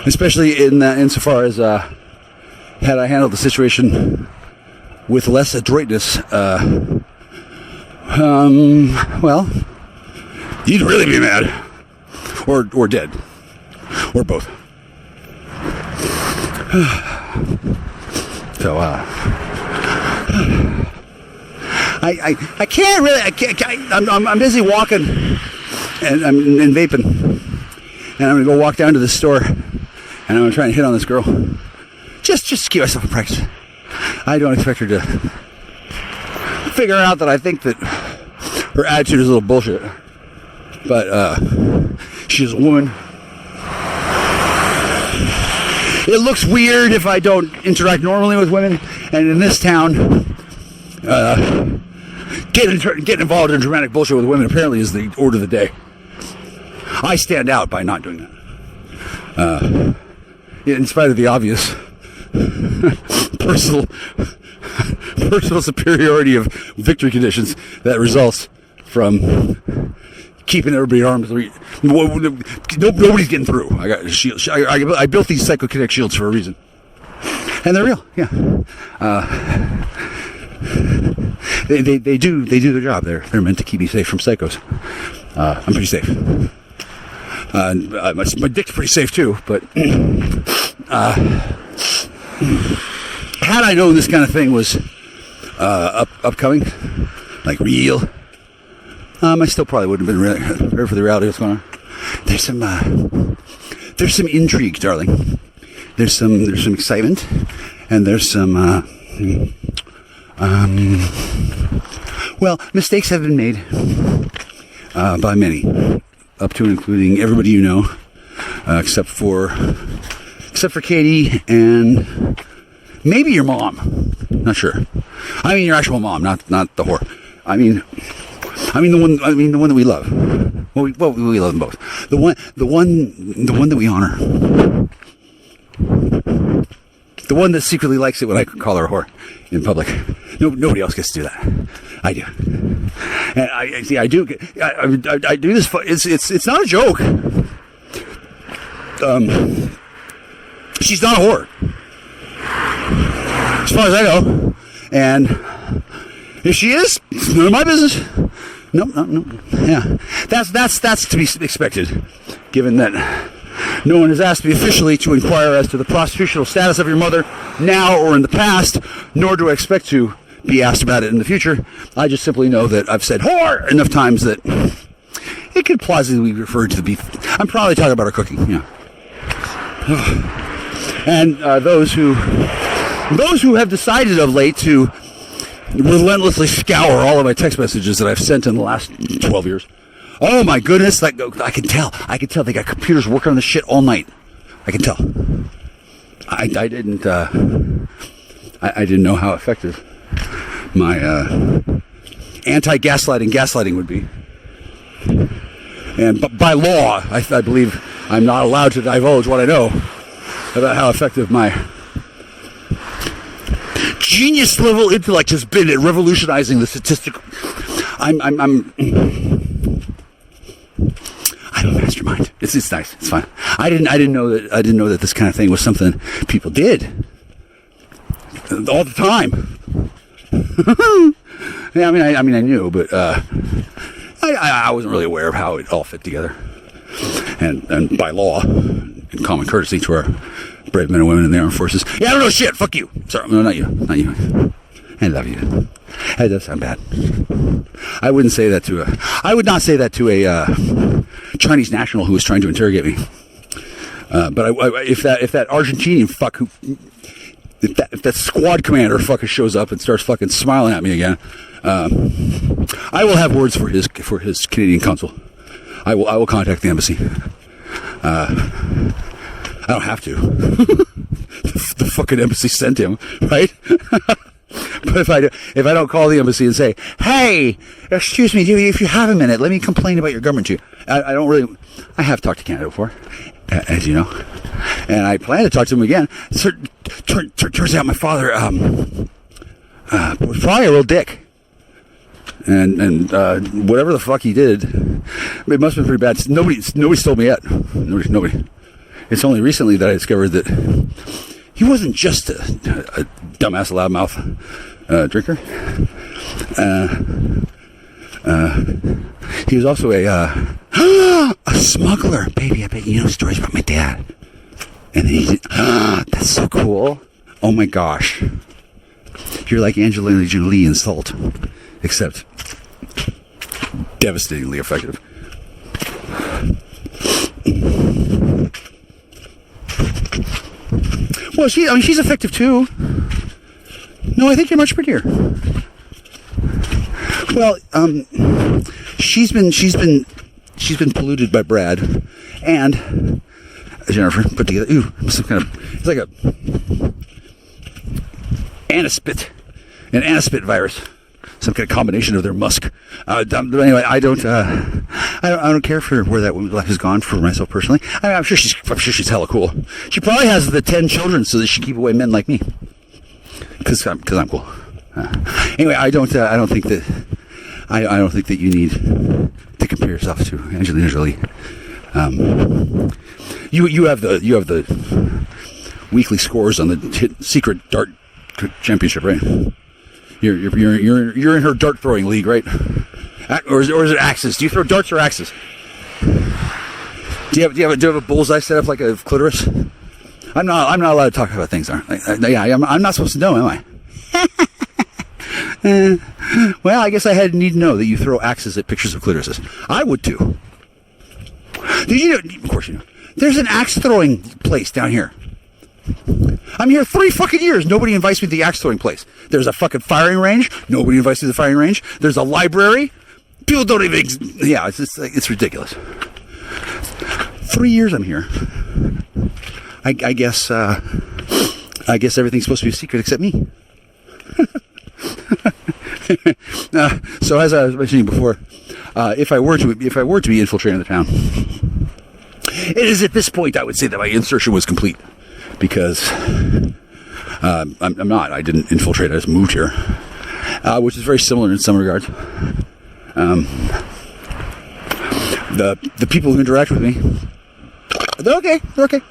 Speaker 6: especially insofar as had I handled the situation with less adroitness, well, you'd really be mad, or dead, or both. So, I can't really. I'm busy walking, and I'm vaping, and I'm gonna go walk down to the store, and I'm gonna try and hit on this girl. Just give myself a practice. I don't expect her to figure out that I think that her attitude is a little bullshit, but she's a woman. It looks weird if I don't interact normally with women, and in this town, getting involved in dramatic bullshit with women apparently is the order of the day. I stand out by not doing that. In spite of the obvious personal superiority of victory conditions that results from keeping everybody at arm's reach. Nobody's getting through. I got shield. I built these psychokinetic shields for a reason, and they're real. Yeah, they do their job. They're meant to keep me safe from psychos. I'm pretty safe. My dick's pretty safe too. But had I known this kind of thing was upcoming, like real, I still probably wouldn't have been ready for the reality of what's going on. There's some intrigue, darling. There's some excitement, and there's some well, mistakes have been made by many, up to and including everybody you know, except for Katie and maybe your mom. Not sure. I mean your actual mom, not the whore. I mean the one that we love. Well, we love them both. The one that we honor. The one that secretly likes it when I call her a whore in public. Nobody else gets to do that. I do. And I do. I do this. It's not a joke. She's not a whore, as far as I know. And if she is, it's none of my business. No. Yeah, that's to be expected, given that no one has asked me officially to inquire as to the prostitutional status of your mother now or in the past, nor do I expect to be asked about it in the future. I just simply know that I've said whore enough times that it could plausibly be referred to the beef. I'm probably talking about her cooking, yeah. And those who have decided of late to relentlessly scour all of my text messages that I've sent in the last 12 years. Oh my goodness, I can tell they got computers working on this shit all night. I can tell. I didn't know how effective my gaslighting would be. And by law, I believe I'm not allowed to divulge what I know about how effective my genius level intellect has been at revolutionizing the statistical. I'm a mastermind. It's nice. It's fine. I didn't know that this kind of thing was something people did all the time. Yeah, I knew, but I wasn't really aware of how it all fit together. And by law and common courtesy to our brave men and women in the armed forces. Yeah, I don't know shit. Fuck you. Sorry, no, not you. I love you. That does sound bad. I would not say that to a Chinese national who was trying to interrogate me. But if that Argentinian fuck if that squad commander fucking shows up and starts fucking smiling at me again, I will have words for his Canadian consul. I will contact the embassy. I don't have to. The fucking embassy sent him, right? But if I don't call the embassy and say, "Hey, excuse me, if you have a minute, let me complain about your government to you," I don't really. I have talked to Canada before, as you know, and I plan to talk to him again. Turns out my father was probably a real dick, and whatever the fuck he did, it must have been pretty bad. Nobody's told me yet. Nobody. It's only recently that I discovered that he wasn't just a dumbass loudmouth drinker. He was also a smuggler. Baby, I bet you know stories about my dad. And he that's so cool. Oh my gosh. You're like Angelina Jolie in Salt, except devastatingly effective. Well, she's effective too. No, I think you're much prettier. Well, she's been polluted by Brad and Jennifer put together. Ooh, some kind of, it's like a an anispit virus, some kind of combination of their musk. But anyway, I don't care for where that woman's life has gone for myself personally. I mean, I'm sure she's hella cool. She probably has the 10 children so that she keep away men like me. Because I'm cool. Anyway, I don't think that you need to compare yourself to Angelina Jolie. You have the weekly scores on the secret dart championship, right? You're in her dart throwing league, right? Or is it axes? Do you throw darts or axes? Do you have a bullseye set up like a clitoris? I'm not allowed to talk about things, aren't I? Yeah, I'm not supposed to know, am I? Well, I guess I need to know that you throw axes at pictures of clitorises. I would too. Did you know? Of course you know. There's an axe throwing place down here. I'm here 3 fucking years. Nobody invites me to the axe throwing place. There's a fucking firing range. Nobody invites me to the firing range. There's a library. People don't even. Yeah, it's ridiculous. 3 years I'm here. I guess everything's supposed to be a secret except me. So as I was mentioning before, if I were to be infiltrating the town, it is at this point I would say that my insertion was complete, because I'm not. I didn't infiltrate. I just moved here, which is very similar in some regards. The people who interact with me, they're okay. They're okay.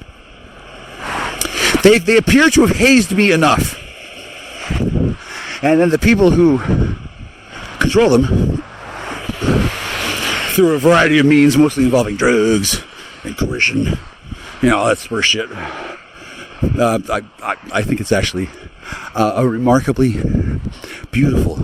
Speaker 6: They appear to have hazed me enough. And then the people who control them, through a variety of means, mostly involving drugs and coercion, all that sort of shit. I think it's actually a remarkably beautiful,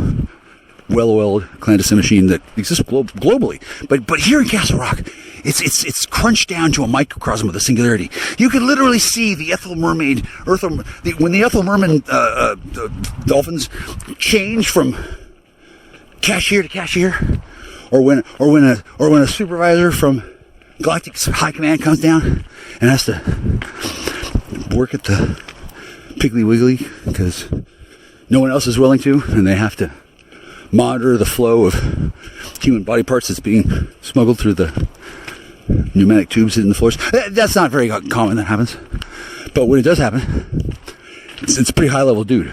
Speaker 6: well-oiled clandestine machine that exists globally. But here in Castle Rock, it's crunched down to a microcosm of the singularity. You can literally see the Ethel Mermaid, when the Ethel Merman dolphins change from cashier to cashier, or when a supervisor from Galactic High Command comes down and has to work at the Piggly Wiggly because no one else is willing to, and they have to monitor the flow of human body parts that's being smuggled through the pneumatic tubes in the floors. That's not very common. That happens, but when it does happen, it's a pretty high level dude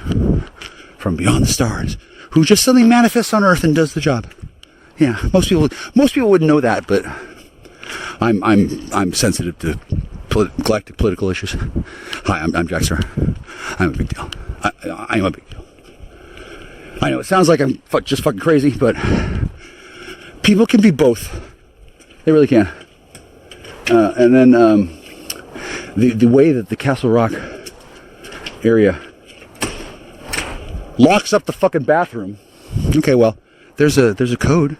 Speaker 6: from beyond the stars who just suddenly manifests on Earth and does the job. Yeah, most people wouldn't know that, but I'm sensitive to galactic political issues. Hi, I'm Jack Sir. I'm a big deal. I'm a big deal. I know it sounds like I'm just fucking crazy, but people can be both. They really can. And then the way that the Castle Rock area locks up the fucking bathroom. Okay, well, there's a code.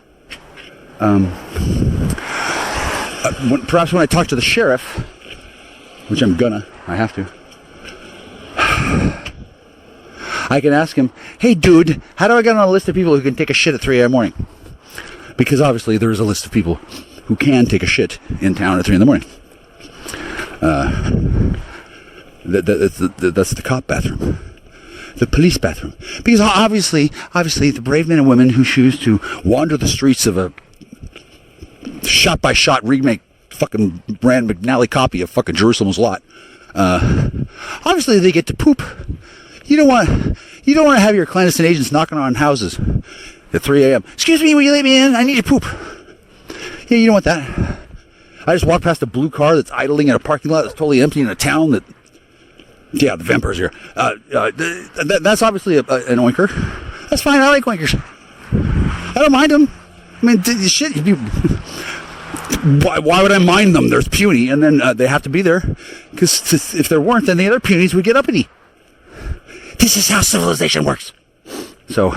Speaker 6: Perhaps when I talk to the sheriff, which I have to, I can ask him, "Hey dude, how do I get on a list of people who can take a shit at 3 a.m. morning?" Because obviously there is a list of people who can take a shit in town at 3 a.m. That's the cop bathroom, the police bathroom. Because obviously, the brave men and women who choose to wander the streets of a shot-by-shot remake, fucking Rand McNally copy of fucking Jerusalem's Lot, obviously they get to poop. You don't want to have your clandestine agents knocking on houses at 3 a.m. Excuse me, will you let me in? I need to poop. Yeah, you don't want that. I just walked past a blue car that's idling in a parking lot that's totally empty in a town that... Yeah, the vampires here. That's obviously an oinker. That's fine, I like oinkers. I don't mind them. I mean, shit, why would I mind them? There's puny, and then they have to be there. Because if there weren't, then the other punies would get uppity. This is how civilization works. So,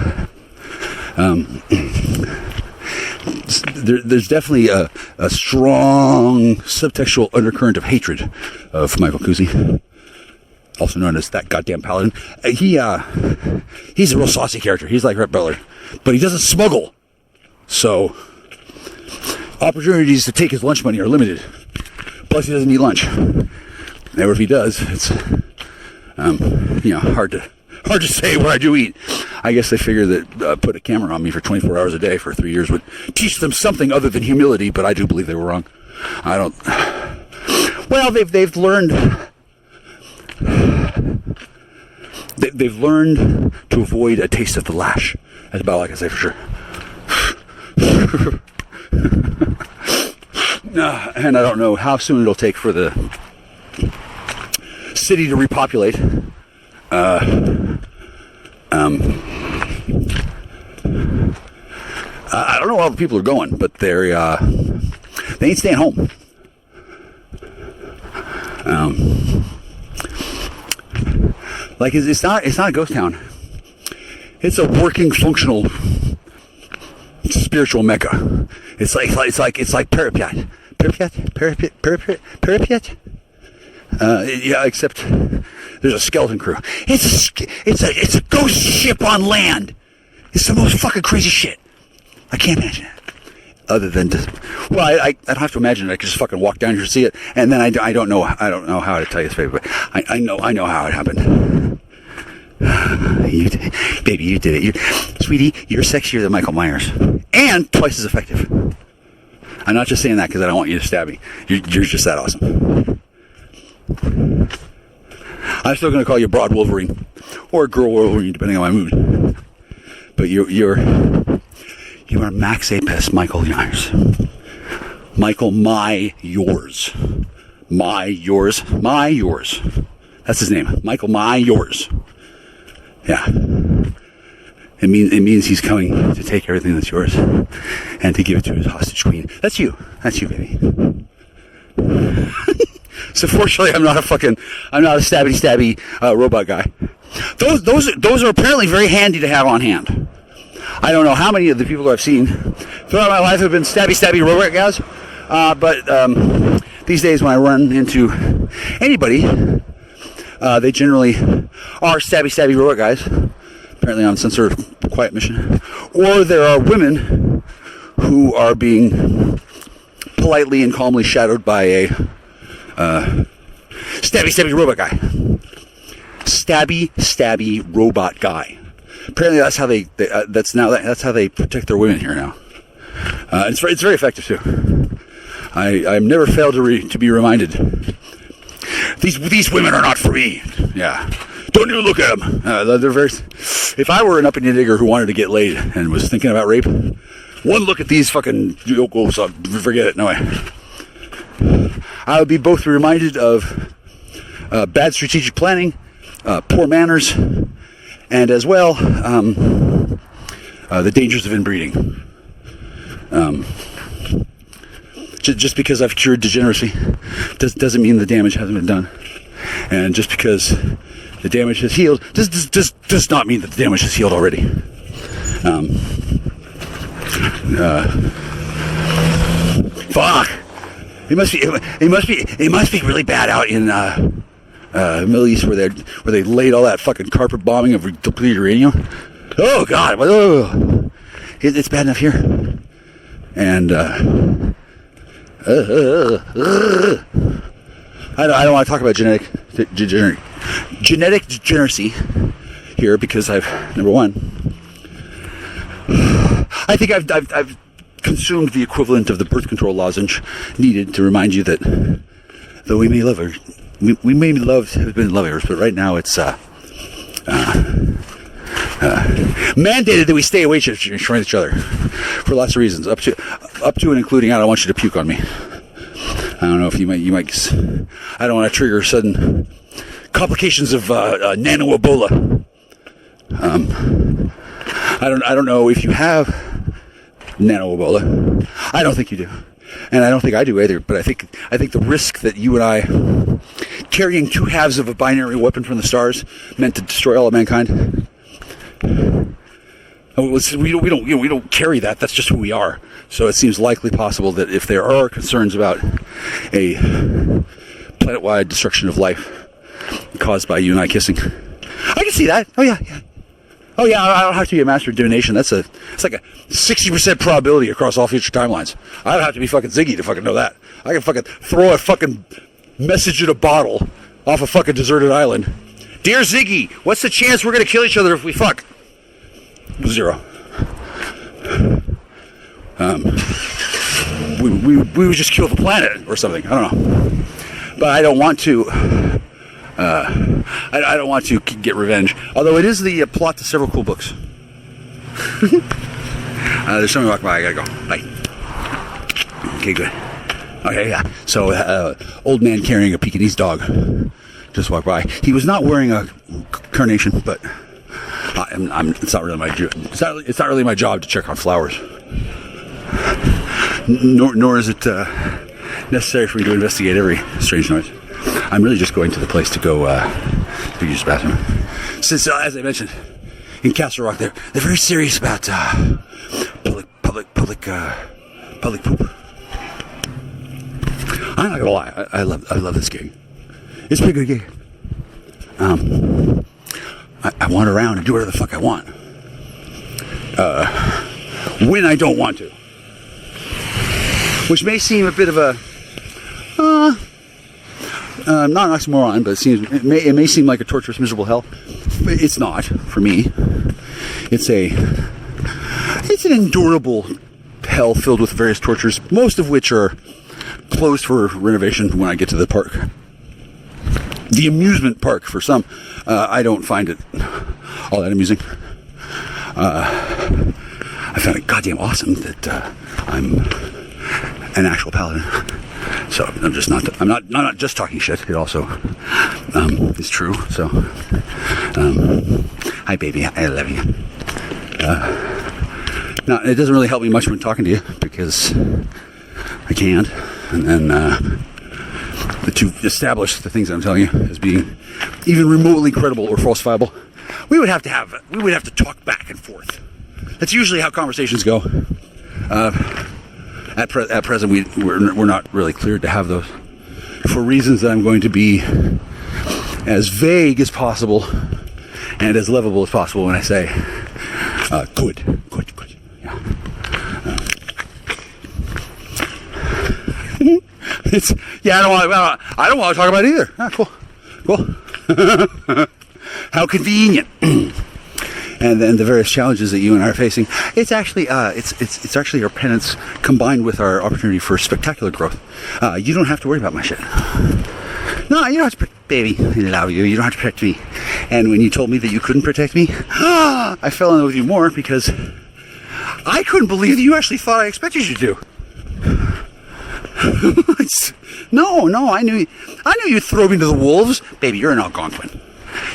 Speaker 6: there's definitely a strong subtextual undercurrent of hatred of Michael Cusi, also known as that goddamn paladin. He's a real saucy character. He's like Rhett Butler, but he doesn't smuggle. So, opportunities to take his lunch money are limited. Plus, he doesn't eat lunch. Or if he does, it's hard to say what I do eat. I guess they figure that put a camera on me for 24 hours a day for 3 years would teach them something other than humility, but I do believe they were wrong. I don't... Well, they've learned... They've learned to avoid a taste of the lash. That's about all I can say for sure. And I don't know how soon it'll take for the city to repopulate. I don't know where all the people are going, but they ain't staying home. Like it's not a ghost town. It's a working, functional, spiritual mecca. It's like Pripyat. Pripyat. Yeah, except there's a skeleton crew. It's a ghost ship on land. It's the most fucking crazy shit. I can't imagine it. Other than I don't have to imagine it. I can just fucking walk down here and see it, and then I don't know how to tell you this, baby, but I know how it happened. You did it, sweetie. You're sexier than Michael Myers, and twice as effective. I'm not just saying that because I don't want you to stab me. You're just that awesome. I'm still going to call you Broad Wolverine or Girl Wolverine, depending on my mood. But you are Max Apis Michael Myers. Michael yours. That's his name. Michael yours. Yeah. It means he's coming to take everything that's yours and to give it to his hostage queen. That's you, baby. So fortunately, I'm not a stabby robot guy. Those are apparently very handy to have on hand. I don't know how many of the people I've seen throughout my life have been stabby robot guys, but these days when I run into anybody, they generally are stabby robot guys, apparently on some sort of quiet mission, or there are women who are being politely and calmly shadowed by a stabby robot guy. Stabby robot guy. Apparently that's how that's how they protect their women here now. It's very effective too. I've never failed to be reminded. These women are not free. Yeah. Don't even look at them. They're very. If I were an uppity digger who wanted to get laid and was thinking about rape, one look at these fucking yokels, forget it. No way. I would be both reminded of bad strategic planning, poor manners, and as well the dangers of inbreeding. Just because I've cured degeneracy doesn't mean the damage hasn't been done, and just because the damage has healed does not mean that the damage has healed already. Fuck. It must be really bad out in Middle East where they laid all that fucking carpet bombing of depleted uranium. Oh God, it's bad enough here. And I don't want to talk about genetic degeneracy here because number one, I think I've consumed the equivalent of the birth control lozenge needed to remind you that though we may have been in love, but right now it's mandated that we stay away from each other for lots of reasons, up to and including I don't want you to puke on me. I don't know if you might. I don't want to trigger sudden complications of nano Ebola. I don't know if you have nano Ebola. I don't think you do, and I don't think I do either. But I think the risk that you and I carrying two halves of a binary weapon from the stars meant to destroy all of mankind. We don't carry that. That's just who we are. So it seems likely possible that if there are concerns about a planet-wide destruction of life caused by you and I kissing, I can see that. Oh yeah. I don't have to be a master of divination. It's like a 60% probability across all future timelines. I don't have to be fucking Ziggy to fucking know that. I can fucking throw a fucking message in a bottle off a fucking deserted island. Dear Ziggy, what's the chance we're gonna kill each other if we fuck? 0. We would just kill the planet or something. I don't know, but I don't want to. I don't want to get revenge. Although it is the plot to several cool books. There's somebody walking by. I gotta go. Bye. Okay, good. Okay, yeah. So, old man carrying a Pekingese dog just walked by. He was not wearing a carnation, but it's not really my job. It's not really my job to check on flowers. Nor is it necessary for me to investigate every strange noise. I'm really just going to the place to go use the bathroom. Since, as I mentioned, in Castle Rock, they're very serious about public poop. I'm not gonna lie, I love this gig. It's a pretty good gig. I wander around and do whatever the fuck I want. When I don't want to. Which may seem a bit of a not an oxymoron, but it may seem like a torturous, miserable hell. But it's not for me. It's an endurable hell filled with various tortures, most of which are closed for renovation when I get to the park. The amusement park for some, I don't find it all that amusing. I found it goddamn awesome that I'm an actual paladin. So I'm not just talking shit. It also is true. So, hi baby, I love you. Now it doesn't really help me much when talking to you because I can't. And then to establish the things I'm telling you as being even remotely credible or falsifiable, we would have to talk back and forth. That's usually how conversations go. At present, we're not really cleared to have those for reasons that I'm going to be as vague as possible and as lovable as possible when I say good. Yeah. I don't want to talk about it either. Cool. How convenient. And then the various challenges that you and I are facing. It's actually it's actually our penance combined with our opportunity for spectacular growth. You don't have to worry about my shit. No, you don't have to, baby. I love you. You don't have to protect me. And when you told me that you couldn't protect me, I fell in love with you more because I couldn't believe that you actually thought I expected you to. No, I knew you'd throw me to the wolves, baby. You're an Algonquin.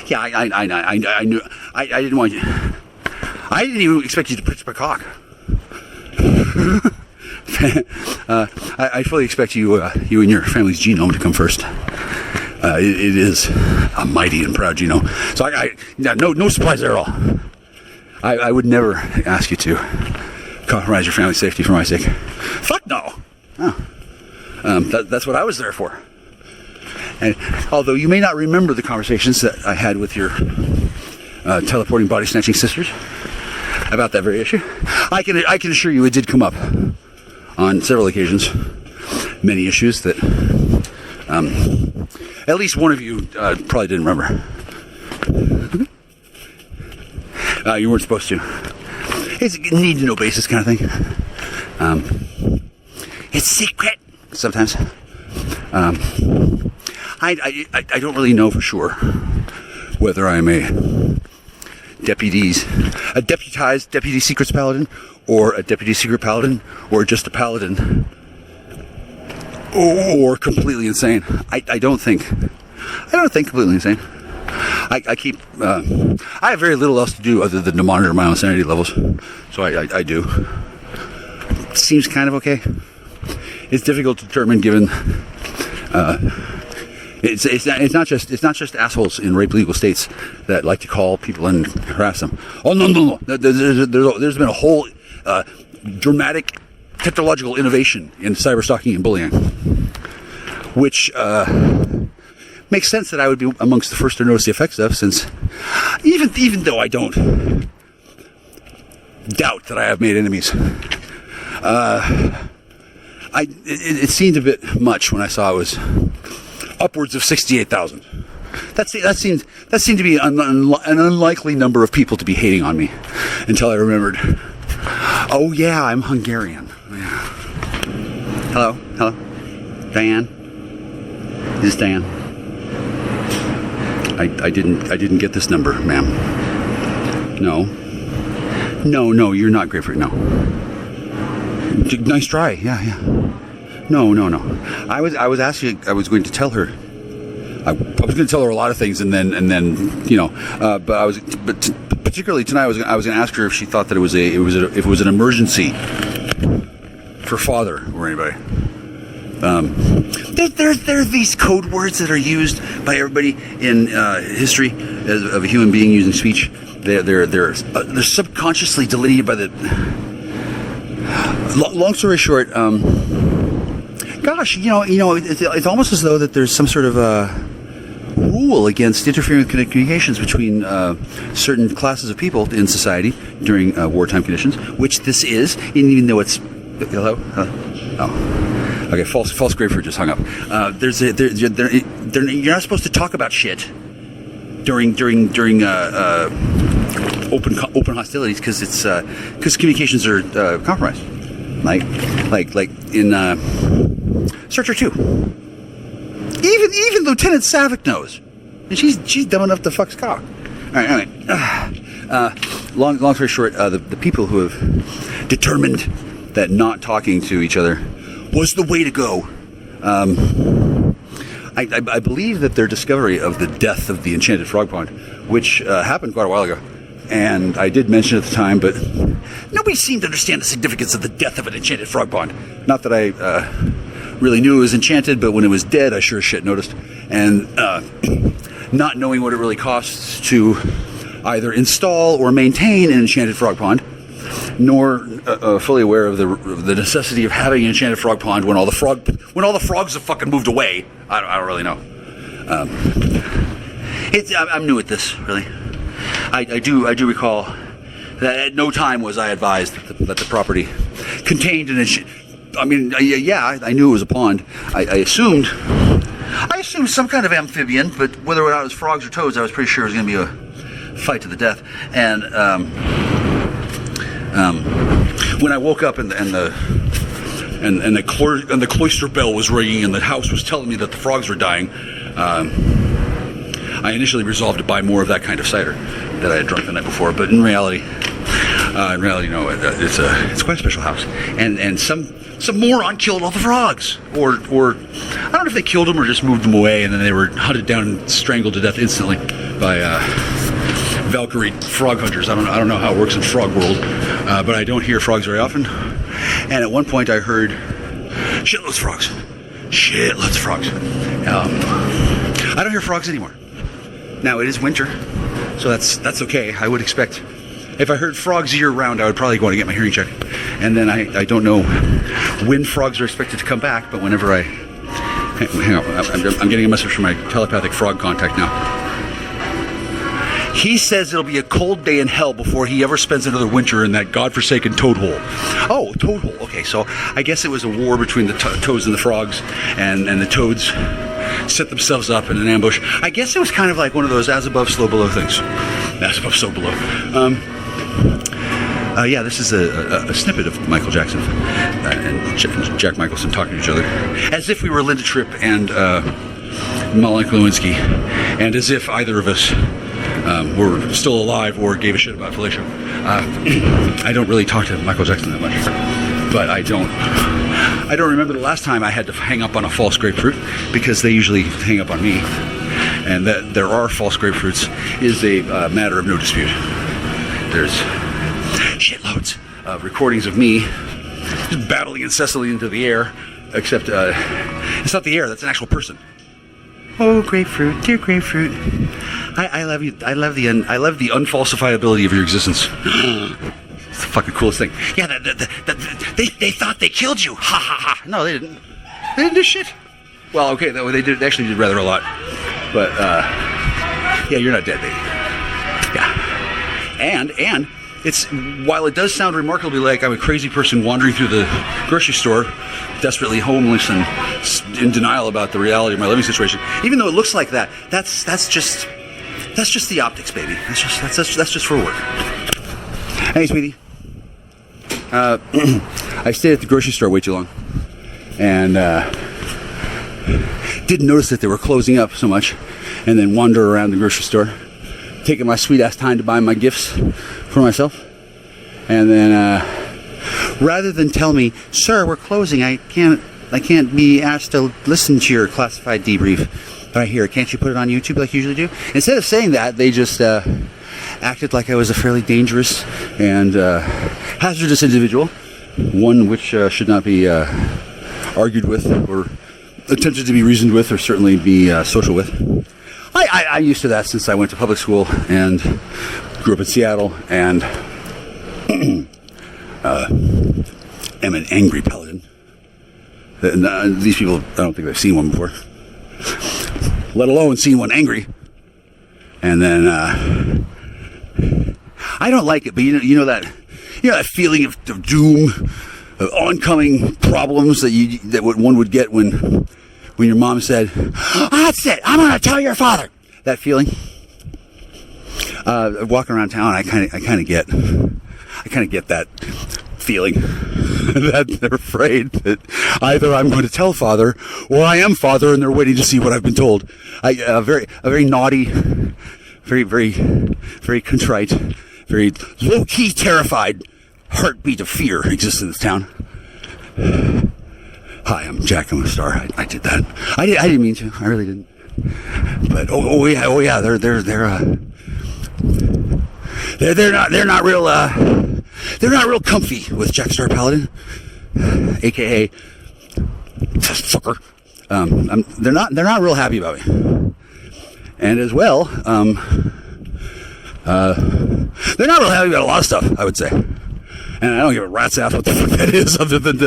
Speaker 6: Yeah, I knew. I didn't want you. I didn't even expect you to pitch my cock. I fully expect you and your family's genome to come first. It is a mighty and proud genome. So no surprise there at all. I would never ask you to compromise your family's safety for my sake. Fuck no. That's what I was there for. And although you may not remember the conversations that I had with your teleporting body snatching sisters about that very issue, I can assure you it did come up on several occasions. many issues that at least one of you probably didn't remember. You weren't supposed to. It's a need-to-know basis kind of thing. It's secret sometimes. I don't really know for sure whether I'm a deputized deputy secrets paladin, or a deputy secret paladin, or just a paladin, or completely insane. I don't think completely insane. I have very little else to do other than to monitor my own sanity levels, so I do. Seems kind of okay. It's difficult to determine given it's not just assholes in rape legal states that like to call people and harass them. Oh no. There's been a whole dramatic technological innovation in cyber stalking and bullying, which makes sense that I would be amongst the first to notice the effects of, since even though I don't doubt that I have made enemies, it seemed a bit much when I saw it was upwards of 68,000. That seemed to be an unlikely number of people to be hating on me, until I remembered, oh yeah, I'm Hungarian. Yeah. Hello, Diane. Is this Diane? I didn't get this number, ma'am. No, you're not grapefruit. No. Nice try. Yeah. No. I was asking. I was going to tell her. I was going to tell her a lot of things, and then but particularly tonight, I was going to ask her if she thought that if it was an emergency for father or anybody. There are these code words that are used by everybody in history of a human being using speech. They're subconsciously deleted by the. Long story short, gosh, it's almost as though that there's some sort of rule against interfering with communications between certain classes of people in society during wartime conditions, which this is, even though it's hello. Oh, okay. False grapefruit just hung up. You're not supposed to talk about shit during open hostilities, because communications are compromised. Like in Star Trek 2. Even Lieutenant Savick knows, and she's dumb enough to fuck cock. All right, anyway. Long story short, the people who have determined that not talking to each other was the way to go. I believe that their discovery of the death of the Enchanted Frog Pond, which happened quite a while ago, and I did mention at the time, but nobody seemed to understand the significance of the death of an enchanted frog pond. Not that I really knew it was enchanted, but when it was dead, I sure as shit noticed. And not knowing what it really costs to either install or maintain an enchanted frog pond, nor fully aware of the necessity of having an enchanted frog pond when all the frogs have fucking moved away. I don't really know. I'm new at this, really. I do recall that at no time was I advised that the property contained an. I mean, I knew it was a pond. I assumed some kind of amphibian, but whether or not it was frogs or toads, I was pretty sure it was going to be a fight to the death. And when I woke up and the cloister bell was ringing and the house was telling me that the frogs were dying, I initially resolved to buy more of that kind of cider that I had drunk the night before. But in reality, no, it's quite a special house. And some moron killed all the frogs, or I don't know if they killed them or just moved them away, and then they were hunted down and strangled to death instantly by Valkyrie frog hunters. I don't know how it works in frog world, but I don't hear frogs very often. And at one point, I heard shitloads of frogs. I don't hear frogs anymore. Now it is winter, so that's okay. I would expect, if I heard frogs year round, I would probably go and get my hearing checked. And then I don't know when frogs are expected to come back, but whenever hang on, I'm getting a message from my telepathic frog contact now. He says it'll be a cold day in hell before he ever spends another winter in that godforsaken toad hole. Oh, toad hole. Okay, so I guess it was a war between the toads and the frogs, and the toads set themselves up in an ambush. I guess it was kind of like one of those as above, so below things. As above, so below. Yeah, this is a snippet of Michael Jackson and Jack Nicholson talking to each other, as if we were Linda Tripp and Monica Lewinsky, and as if either of us were still alive or gave a shit about fellatio. I don't really talk to Michael Jackson that much, but I don't remember the last time I had to hang up on a false grapefruit, because they usually hang up on me, and that there are false grapefruits is a matter of no dispute. There's shitloads of recordings of me just battling incessantly into the air, except it's not the air, that's an actual person. Oh, grapefruit, dear grapefruit, I love you. I love the unfalsifiability of your existence. It's the fucking coolest thing. Yeah, they thought they killed you. Ha ha ha. No, they didn't. They didn't do shit. Well, okay, they did actually did rather a lot. But yeah, you're not dead, baby. Yeah, and it's, while it does sound remarkably like I'm a crazy person wandering through the grocery store, desperately homeless and in denial about the reality of my living situation, even though it looks like that, that's just the optics, baby. That's just for work. Hey, sweetie. I stayed at the grocery store way too long, and didn't notice that they were closing up so much, and then wander around the grocery store, taking my sweet ass time to buy my gifts for myself, and then rather than tell me, sir, we're closing, I can't be asked to listen to your classified debrief right here, can't you put it on YouTube like you usually do? Instead of saying that, they just acted like I was a fairly dangerous and hazardous individual, one which should not be argued with or attempted to be reasoned with, or certainly be social with. I'm used to that since I went to public school and grew up in Seattle, and am an angry paladin. And, these people, I don't think they've seen one before, let alone seen one angry. And then I don't like it, but you know that feeling of doom, of oncoming problems that one would get when your mom said, "That's it, I'm gonna tell your father." That feeling. Walking around town, I kind of get that feeling that they're afraid that either I'm going to tell father or I am father, and they're waiting to see what I've been told. A very naughty, very, very, very contrite, very low-key terrified heartbeat of fear exists in this town. Hi, I'm Jack. I'm a star. I did that. I didn't mean to. I really didn't. But oh yeah. They're not real comfy with Jack Star Paladin, aka fucker. They're not real happy about me, and as well, they're not real happy about a lot of stuff, I would say. And I don't give a rat's ass what the fuck that is, other than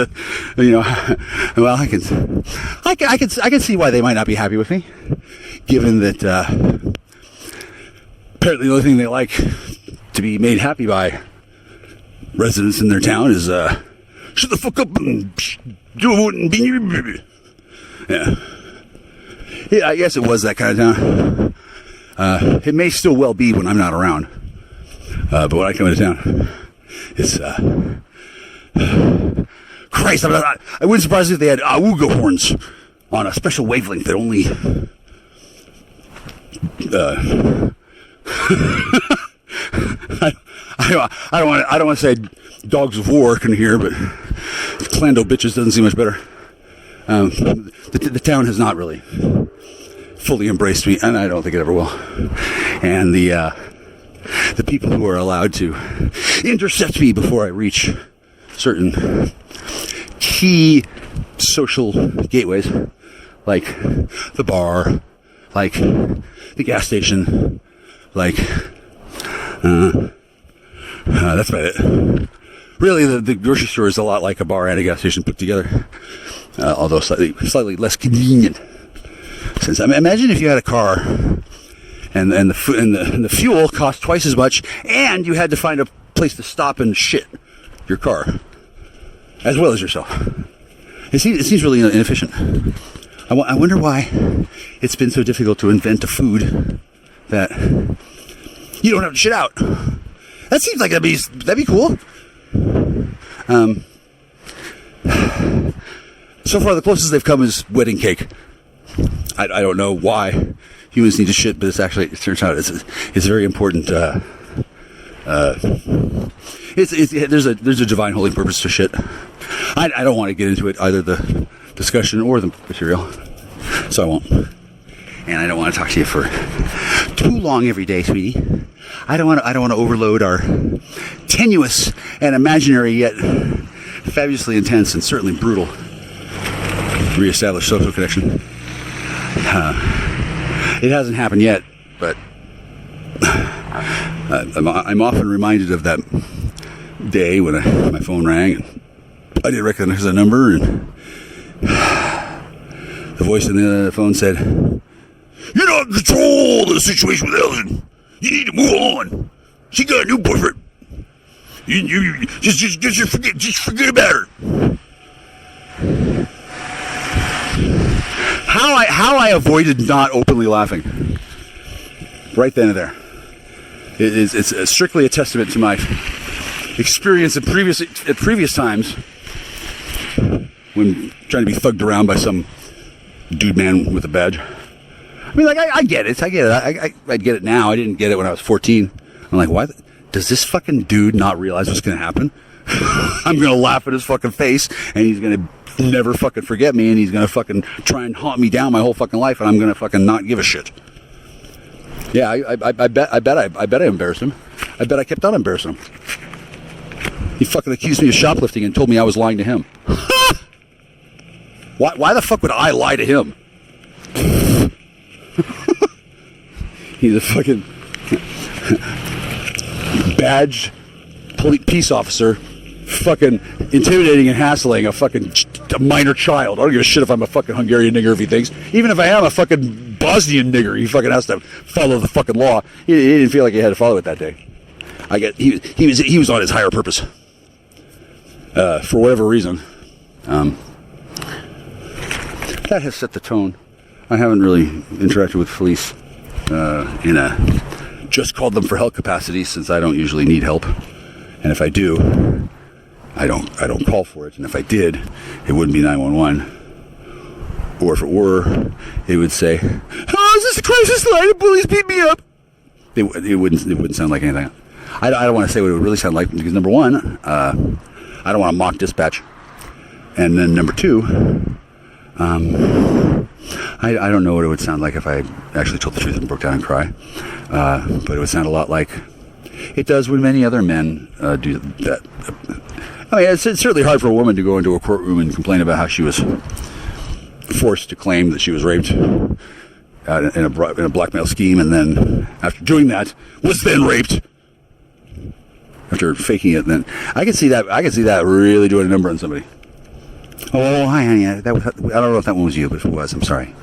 Speaker 6: well, I can see why they might not be happy with me, given that apparently the only thing they like to be made happy by residents in their town is shut the fuck up and do it and be. Yeah, I guess it was that kind of town. It may still well be when I'm not around, but when I come into town, it's Christ. I wouldn't surprise if they had awooga horns on a special wavelength that only I don't want to say dogs of war can hear, but Clando bitches doesn't seem much better. The town has not really fully embraced me, and I don't think it ever will. And the people who are allowed to intercept me before I reach certain key social gateways, like the bar, like the gas station, like that's about it. Really, the grocery store is a lot like a bar and a gas station put together, although slightly less convenient. Since imagine if you had a car and the fuel cost twice as much, and you had to find a place to stop and shit your car, as well as yourself. It seems really inefficient. I wonder why it's been so difficult to invent a food that you don't have to shit out. That seems like that'd be cool. So far, the closest they've come is wedding cake. I don't know why humans need to shit, but it turns out it's very important. There's a divine holy purpose to shit. I don't want to get into it, either the discussion or the material, so I won't. And I don't want to talk to you for too long every day, sweetie. I don't want to overload our tenuous and imaginary yet fabulously intense and certainly brutal reestablished social connection. It hasn't happened yet, but I'm often reminded of that day when my phone rang and I didn't recognize the number, and the voice in the phone said, "You're not in control of the situation with Ellen. You need to move on. She got a new boyfriend. You just forget about her." How I avoided not openly laughing right then and there. It's strictly a testament to my experience at previous times when trying to be thugged around by some dude man with a badge. I mean, like, I get it. I get it now. I didn't get it when I was 14. I'm like, why? Does this fucking dude not realize what's going to happen? I'm going to laugh at his fucking face, and he's going to never fucking forget me, and he's going to fucking try and haunt me down my whole fucking life, and I'm going to fucking not give a shit. Yeah, I bet I embarrassed him. I bet I kept on embarrassing him. He fucking accused me of shoplifting and told me I was lying to him. Why the fuck would I lie to him? He's a fucking badged peace officer, fucking intimidating and hassling a minor child. I don't give a shit if I'm a fucking Hungarian nigger if he thinks. Even if I am a fucking Bosnian nigger, he fucking has to follow the fucking law. He didn't feel like he had to follow it that day. He was on his higher purpose. For whatever reason. That has set the tone. I haven't really interacted with police in a just called them for help capacity, since I don't usually need help, and if I do, I don't call for it. And if I did, it wouldn't be 911, or if it were, it would say, "Oh, is this a crisis line? The police beat me up." It wouldn't sound like anything. I don't want to say what it would really sound like, because number one, I don't want to mock dispatch, and then number two, I don't know what it would sound like if I actually told the truth and broke down and cry. But it would sound a lot like it does when many other men do that. I mean, it's certainly hard for a woman to go into a courtroom and complain about how she was forced to claim that she was raped in a blackmail scheme, and then after doing that was then raped. After faking it, then I can see that really doing a number on somebody. Oh, hi, honey. I don't know if that one was you, but if it was, I'm sorry.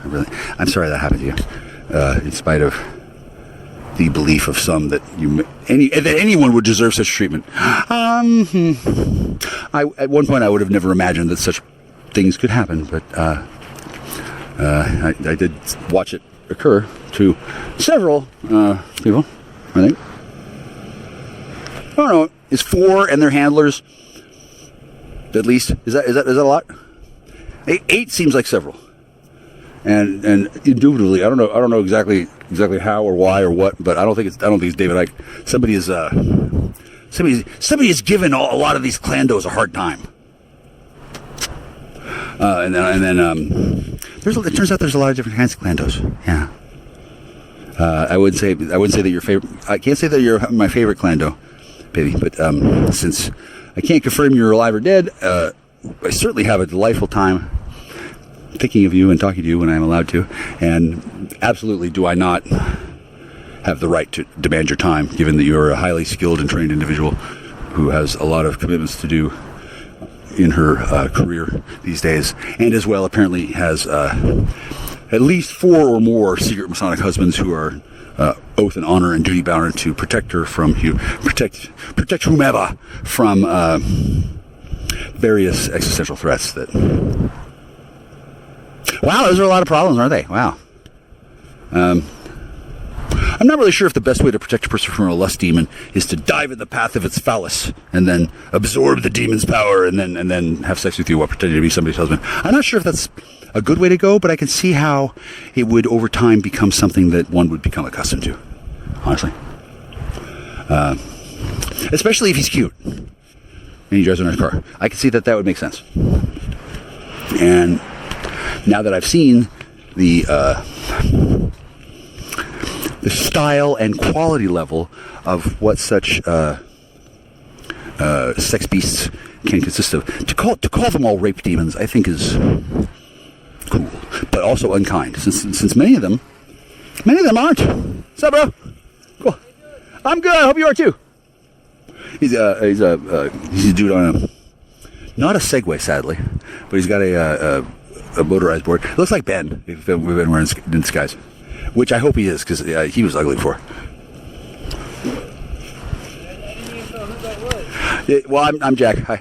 Speaker 6: I'm sorry that happened to you. In spite of the belief of some that anyone would deserve such treatment. At one point, I would have never imagined that such things could happen, but I did watch it occur to several people. I think. I don't know. Is 4 and their handlers? At least is that a lot? 8 seems like several, and indubitably, I don't know exactly how or why or what, but I don't think it's David Icke. Somebody has given a lot of these clandos a hard time, and then it turns out there's a lot of different kinds of clandos. Yeah, I wouldn't say that your favorite. I can't say that you're my favorite clando, baby, but since I can't confirm you're alive or dead, I certainly have a delightful time thinking of you and talking to you when I'm allowed to, and absolutely do I not have the right to demand your time, given that you're a highly skilled and trained individual who has a lot of commitments to do in her career these days, and as well apparently has at least 4 or more secret Masonic husbands who are oath and honor and duty bound to protect her from protect whomever from various existential threats. That wow, those are a lot of problems, aren't they? Wow. I'm not really sure if the best way to protect a person from a lust demon is to dive in the path of its phallus and then absorb the demon's power and then have sex with you while pretending to be somebody's husband. I'm not sure if that's a good way to go, but I can see how it would over time become something that one would become accustomed to, honestly. Especially if he's cute and he drives a nice car. I can see that would make sense. And now that I've seen the style and quality level of what such sex beasts can consist of, to call them all rape demons, I think is cool, but also unkind, since many of them aren't. What's up, bro? Cool. I'm good. I hope you are too. He's a dude on not a Segway, sadly, but he's got a motorized board. It looks like Ben. We've been wearing in disguise, which I hope he is, because he was ugly before. Yeah, well, I'm Jack. Hi.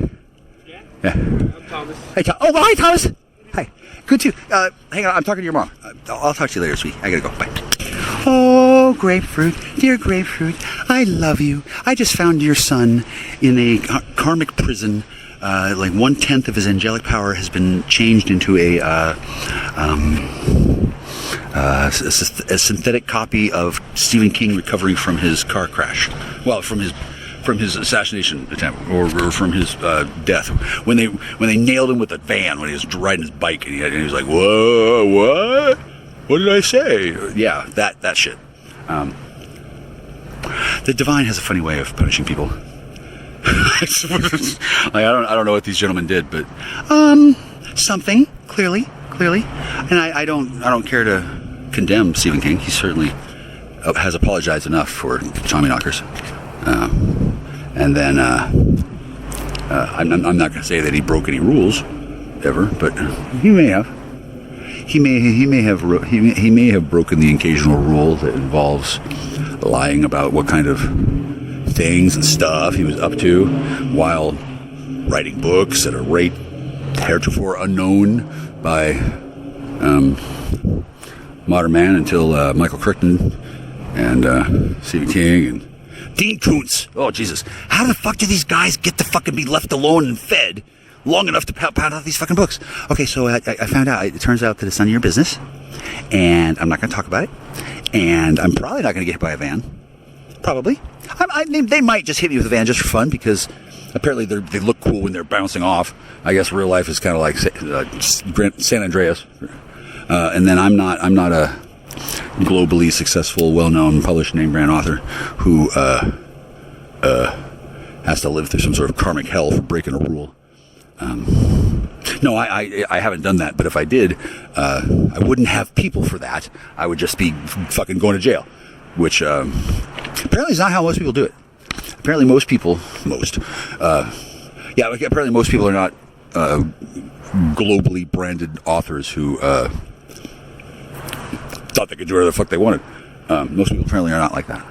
Speaker 7: Jack?
Speaker 6: Yeah.
Speaker 7: I'm Thomas.
Speaker 6: Hey, Oh, hi, Thomas. Hi. Good too. Hang on. I'm talking to your mom. I'll talk to you later, sweetie. I gotta go. Bye. Oh, grapefruit, dear grapefruit, I love you. I just found your son in a karmic prison. Like 1/10 of his angelic power has been changed into a synthetic copy of Stephen King recovering from his car crash. Well, from his assassination attempt, or from his death, when they nailed him with a van when he was riding his bike, and he was like, "Whoa, what? What did I say?" Yeah, that shit. The divine has a funny way of punishing people. I don't know what these gentlemen did, but something clearly, and I don't care to condemn Stephen King. He certainly has apologized enough for Tommy knockers. And then I'm not going to say that he broke any rules ever, but he may have. He may have broken the occasional rule that involves lying about what kind of things and stuff he was up to while writing books at a rate heretofore unknown by modern man until Michael Crichton and Stephen King and Dean Koontz. Oh, Jesus. How the fuck do these guys get to fucking be left alone and fed long enough to pound out these fucking books? Okay, so I found out. It turns out that it's none of your business, and I'm not going to talk about it, and I'm probably not going to get hit by a van. Probably. They might just hit me with a van just for fun, because apparently they look cool when they're bouncing off. I guess real life is kind of like San Andreas. And then I'm not a globally successful, well-known, published name brand author who has to live through some sort of karmic hell for breaking a rule. No, I haven't done that, but if I did, I wouldn't have people for that. I would just be fucking going to jail, which apparently is not how most people do it. Apparently apparently most people are not globally branded authors who thought they could do whatever the fuck they wanted. Most people apparently are not like that.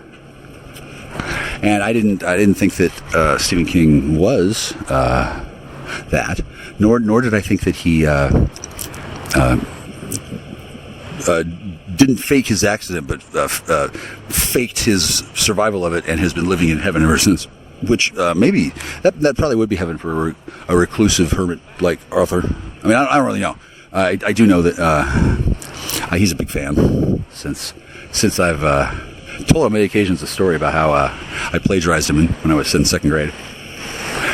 Speaker 6: And I didn't think that Stephen King was that, nor did I think that he didn't fake his accident, but faked his survival of it and has been living in heaven ever since. Which maybe that probably would be heaven for a reclusive hermit like Arthur. I mean, I don't really know. I do know that he's a big fan since I've told on many occasions a story about how I plagiarized him when I was in second grade,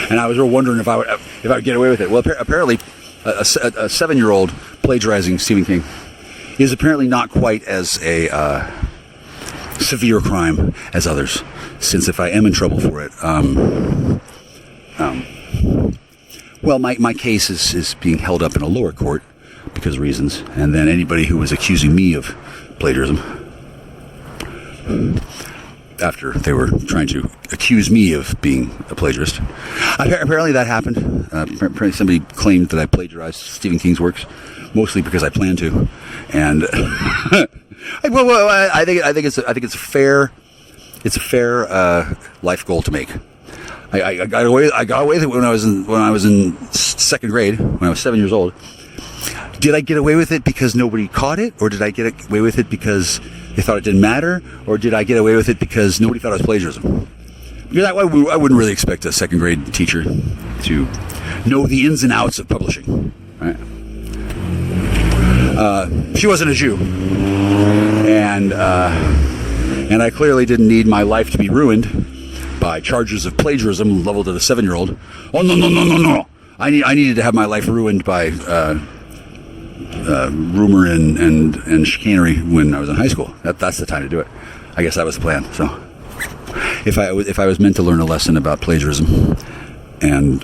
Speaker 6: and I was real wondering if I would get away with it. Well, apparently, a 7-year-old plagiarizing Stephen King is apparently not quite as a severe crime as others. Since if I am in trouble for it, well, my case is being held up in a lower court because of reasons, and then anybody who was accusing me of plagiarism after they were trying to accuse me of being a plagiarist. Apparently that happened. Apparently somebody claimed that I plagiarized Stephen King's works, mostly because I planned to. And I think it's a fair life goal to make. I got away with it when I was in second grade, when I was 7 years old. Did I get away with it because nobody caught it, or did I get away with it because they thought it didn't matter, or did I get away with it because nobody thought it was plagiarism? Because I wouldn't really expect a second grade teacher to know the ins and outs of publishing, right? She wasn't a Jew, and I clearly didn't need my life to be ruined by charges of plagiarism leveled at a 7-year-old. Oh no! I needed to have my life ruined by rumor and chicanery when I was in high school. That's the time to do it. I guess that was the plan. So, if I was meant to learn a lesson about plagiarism and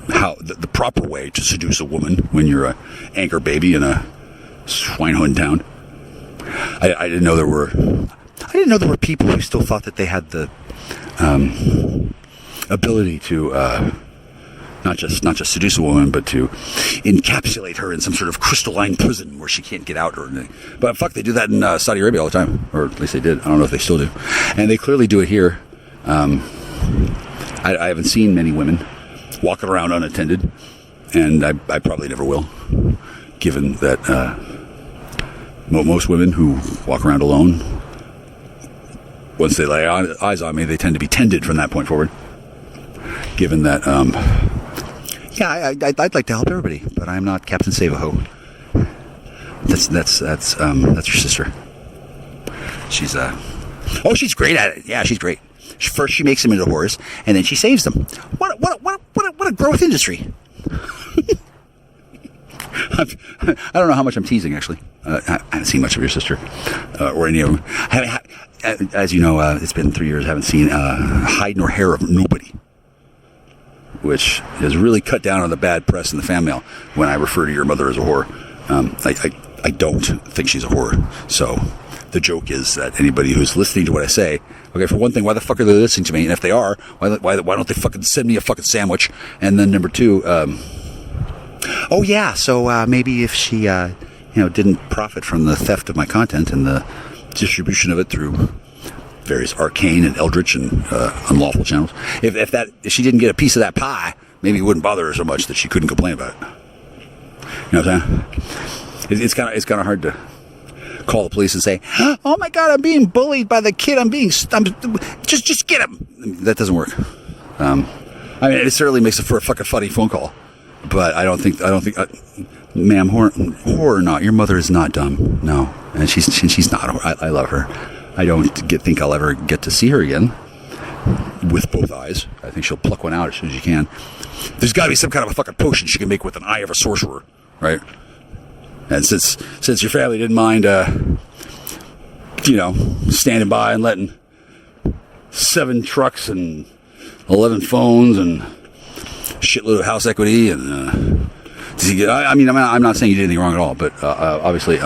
Speaker 6: how the proper way to seduce a woman when you're a anchor baby in a swinehund town, I didn't know there were people who still thought that they had the ability to not just seduce a woman, but to encapsulate her in some sort of crystalline prison where she can't get out or anything. But fuck, they do that in Saudi Arabia all the time, or at least they did. I don't know if they still do, and they clearly do it here. I haven't seen many women walking around unattended, and I probably never will, given that most women who walk around alone, once they lay eyes on me, they tend to be tended from that point forward. Given that, I'd like to help everybody, but I'm not Captain Save-A-Ho. That's your sister. She's she's great at it. Yeah, she's great. First, she makes them into whores, and then she saves them. What a growth industry. I don't know how much I'm teasing, actually. I haven't seen much of your sister, or any of them. As you know, it's been 3 years. I haven't seen hide nor hair of nobody, which has really cut down on the bad press in the fan mail when I refer to your mother as a whore. I don't think she's a whore. So the joke is that anybody who's listening to what I say, okay, for one thing, why the fuck are they listening to me? And if they are, why don't they fucking send me a fucking sandwich? And then number two, so maybe if she didn't profit from the theft of my content and the distribution of it through various arcane and eldritch and unlawful channels, if she didn't get a piece of that pie, maybe it wouldn't bother her so much that she couldn't complain about it. You know what I'm saying? It's kind of hard to call the police and say, "Oh my God, I'm being bullied by the kid. Just get him." That doesn't work. It certainly makes it for a fucking funny phone call, but I don't think, ma'am, whore or not, your mother is not dumb. No, and she's not. I love her. I don't think I'll ever get to see her again with both eyes. I think she'll pluck one out as soon as she can. There's got to be some kind of a fucking potion she can make with an eye of a sorcerer, right? And since your family didn't mind, standing by and letting 7 trucks and 11 phones and shitload of house equity and I'm not saying you did anything wrong at all, but obviously,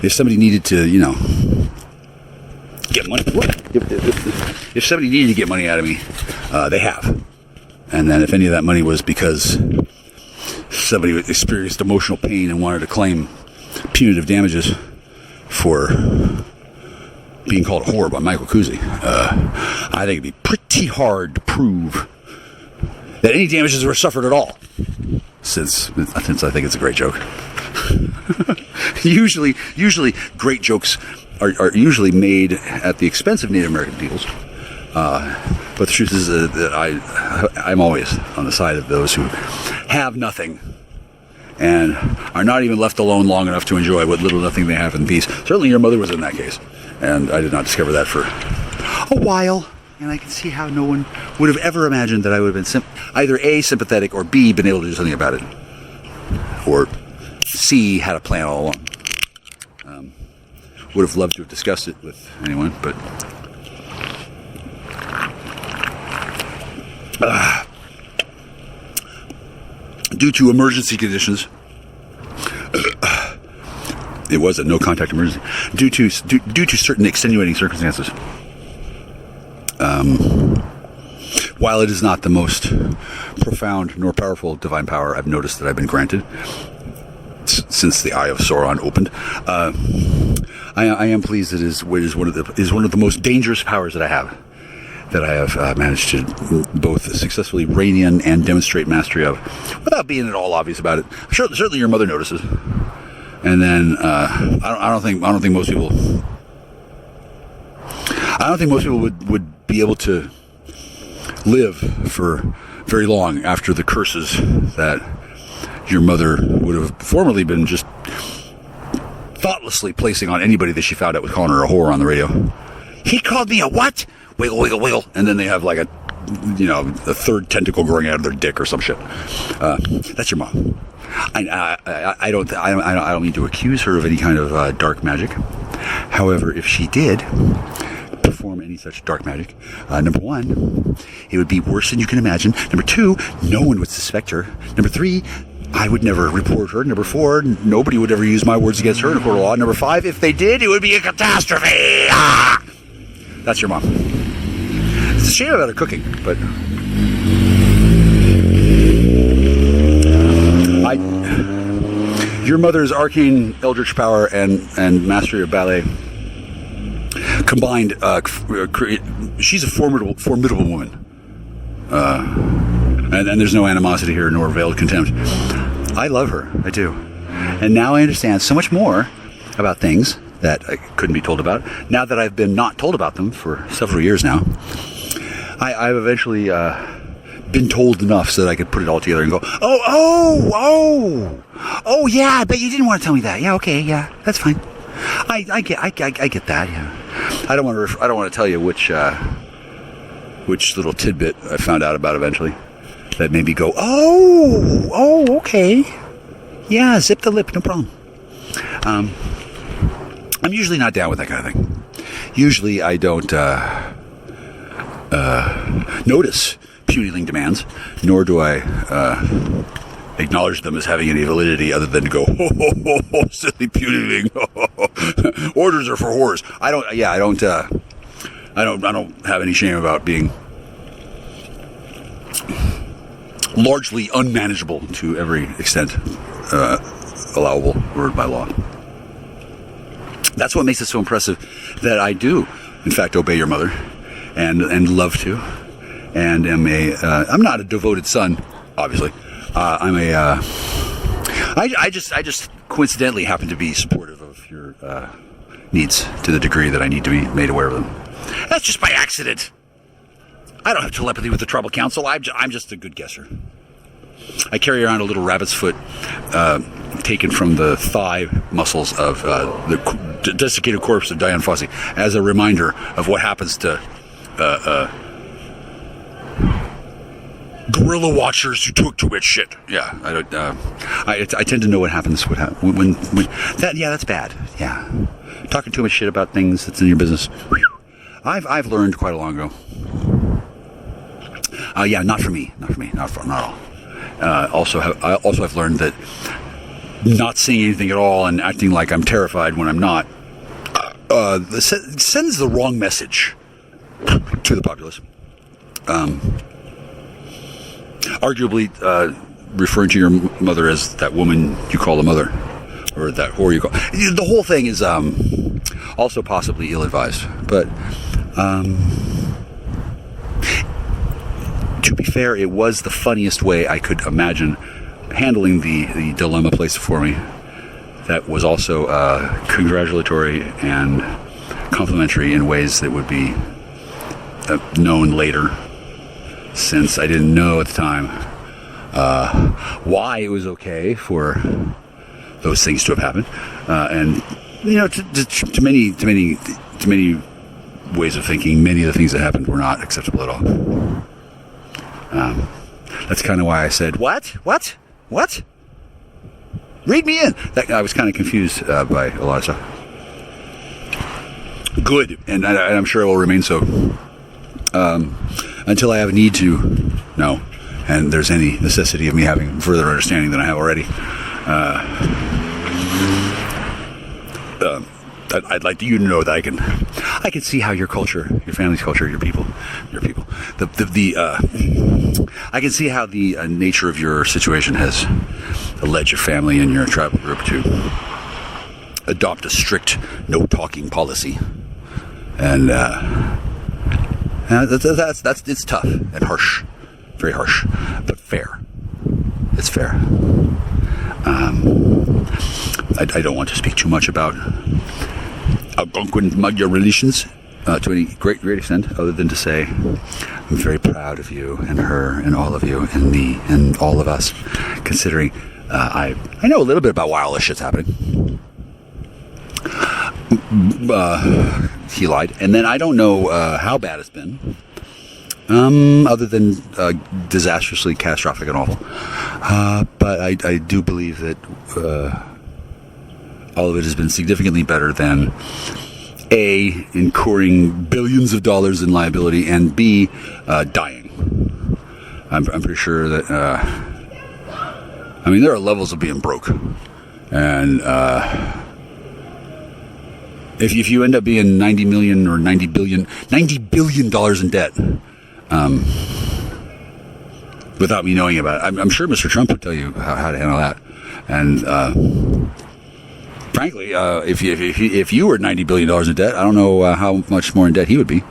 Speaker 6: if somebody needed to, get money, if somebody needed to get money out of me, they have. And then if any of that money was because somebody experienced emotional pain and wanted to claim punitive damages for being called a whore by Michael Kuzi, I think it'd be pretty hard to prove that any damages were suffered at all, since I think it's a great joke. Usually great jokes are usually made at the expense of Native American peoples. But the truth is that I'm always on the side of those who have nothing and are not even left alone long enough to enjoy what little nothing they have in peace. Certainly your mother was in that case, and I did not discover that for a while. And I can see how no one would have ever imagined that I would have been either A, sympathetic, or B, been able to do something about it. Or C, had a plan all along. Would have loved to have discussed it with anyone, but due to emergency conditions, It was a no contact emergency due to certain extenuating circumstances. While it is not the most profound nor powerful divine power I've noticed that I've been granted since the Eye of Sauron opened, I am pleased that it is one of the most dangerous powers that I have managed to both successfully rein in and demonstrate mastery of, without being at all obvious about it. Certainly, your mother notices, and then I don't think most people would be able to live for very long after the curses that your mother would have formerly been just thoughtlessly placing on anybody that she found out was calling her a whore on the radio. He called me a what? Wiggle, wiggle, wiggle. And then they have like a third tentacle growing out of their dick or some shit. That's your mom. I don't mean to accuse her of any kind of dark magic. However, if she did perform any such dark magic, number one, it would be worse than you can imagine. Number two, no one would suspect her. Number three, I would never report her. Number four, nobody would ever use my words against her in a court of law. Number five, if they did, it would be a catastrophe. Ah! That's your mom. It's a shame about her cooking, but your mother's arcane eldritch power and mastery of ballet combined, she's a formidable woman. And there's no animosity here nor veiled contempt. I love her. I do. And now I understand so much more about things that I couldn't be told about. Now that I've been not told about them for several years now, I've eventually been told enough so that I could put it all together and go, oh, yeah, I bet you didn't want to tell me that. Yeah, okay, yeah, that's fine. I get that, yeah. I don't want to tell you which little tidbit I found out about eventually that made me go, oh, okay. Yeah, zip the lip, no problem. I'm usually not down with that kind of thing. Usually I don't notice puniling demands, nor do I acknowledge them as having any validity other than to go, silly puniling. Orders are for whores. I don't have any shame about being largely unmanageable to every extent allowable word by law. That's what makes it so impressive that I do, in fact, obey your mother and love to, and I'm not a devoted son, obviously. I just coincidentally happen to be supportive of your needs to the degree that I need to be made aware of them. That's just by accident. I don't have telepathy with the tribal council. I'm just a good guesser. I carry around a little rabbit's foot taken from the thigh muscles of the desiccated corpse of Diane Fossey as a reminder of what happens to guerrilla watchers who took to it shit. Yeah, I tend to know what happens when that. Yeah, that's bad. Yeah, talking too much shit about things that's in your business. I've learned quite a long ago. Yeah, not for me, not all. Also I've learned that not saying anything at all and acting like I'm terrified when I'm not sends the wrong message to the populace. Arguably, referring to your mother as that woman you call a mother, or that whore you call. The whole thing is also possibly ill-advised. But to be fair, it was the funniest way I could imagine handling the dilemma placed before me. That was also congratulatory and complimentary in ways that would be known later, since I didn't know at the time why it was okay for those things to have happened, and to many ways of thinking, many of the things that happened were not acceptable at all. That's kind of why I said, What? Read me in. I was kind of confused by a lot of stuff. Good, and I'm sure I will remain so until I have a need to know, and there's any necessity of me having further understanding than I have already. I'd like you to know that I can see how your culture, your family's culture, your people, I can see how the nature of your situation has led your family and your tribal group to adopt a strict no talking policy, and that's it's tough and harsh, very harsh, but fair. It's fair. I don't want to speak too much about Algonquin Magyar relations to any great extent, other than to say I'm very proud of you and her and all of you and me and all of us, considering I know a little bit about why all this shit's happening. He lied. And then I don't know how bad it's been, other than disastrously catastrophic and awful. But I do believe that all of it has been significantly better than A, incurring billions of dollars in liability, and B, dying. I'm pretty sure that, there are levels of being broke. And if you end up being 90 million or 90 billion dollars in debt, without me knowing about it, I'm sure Mr. Trump would tell you how to handle that. And frankly, if you were $90 billion in debt, I don't know how much more in debt he would be.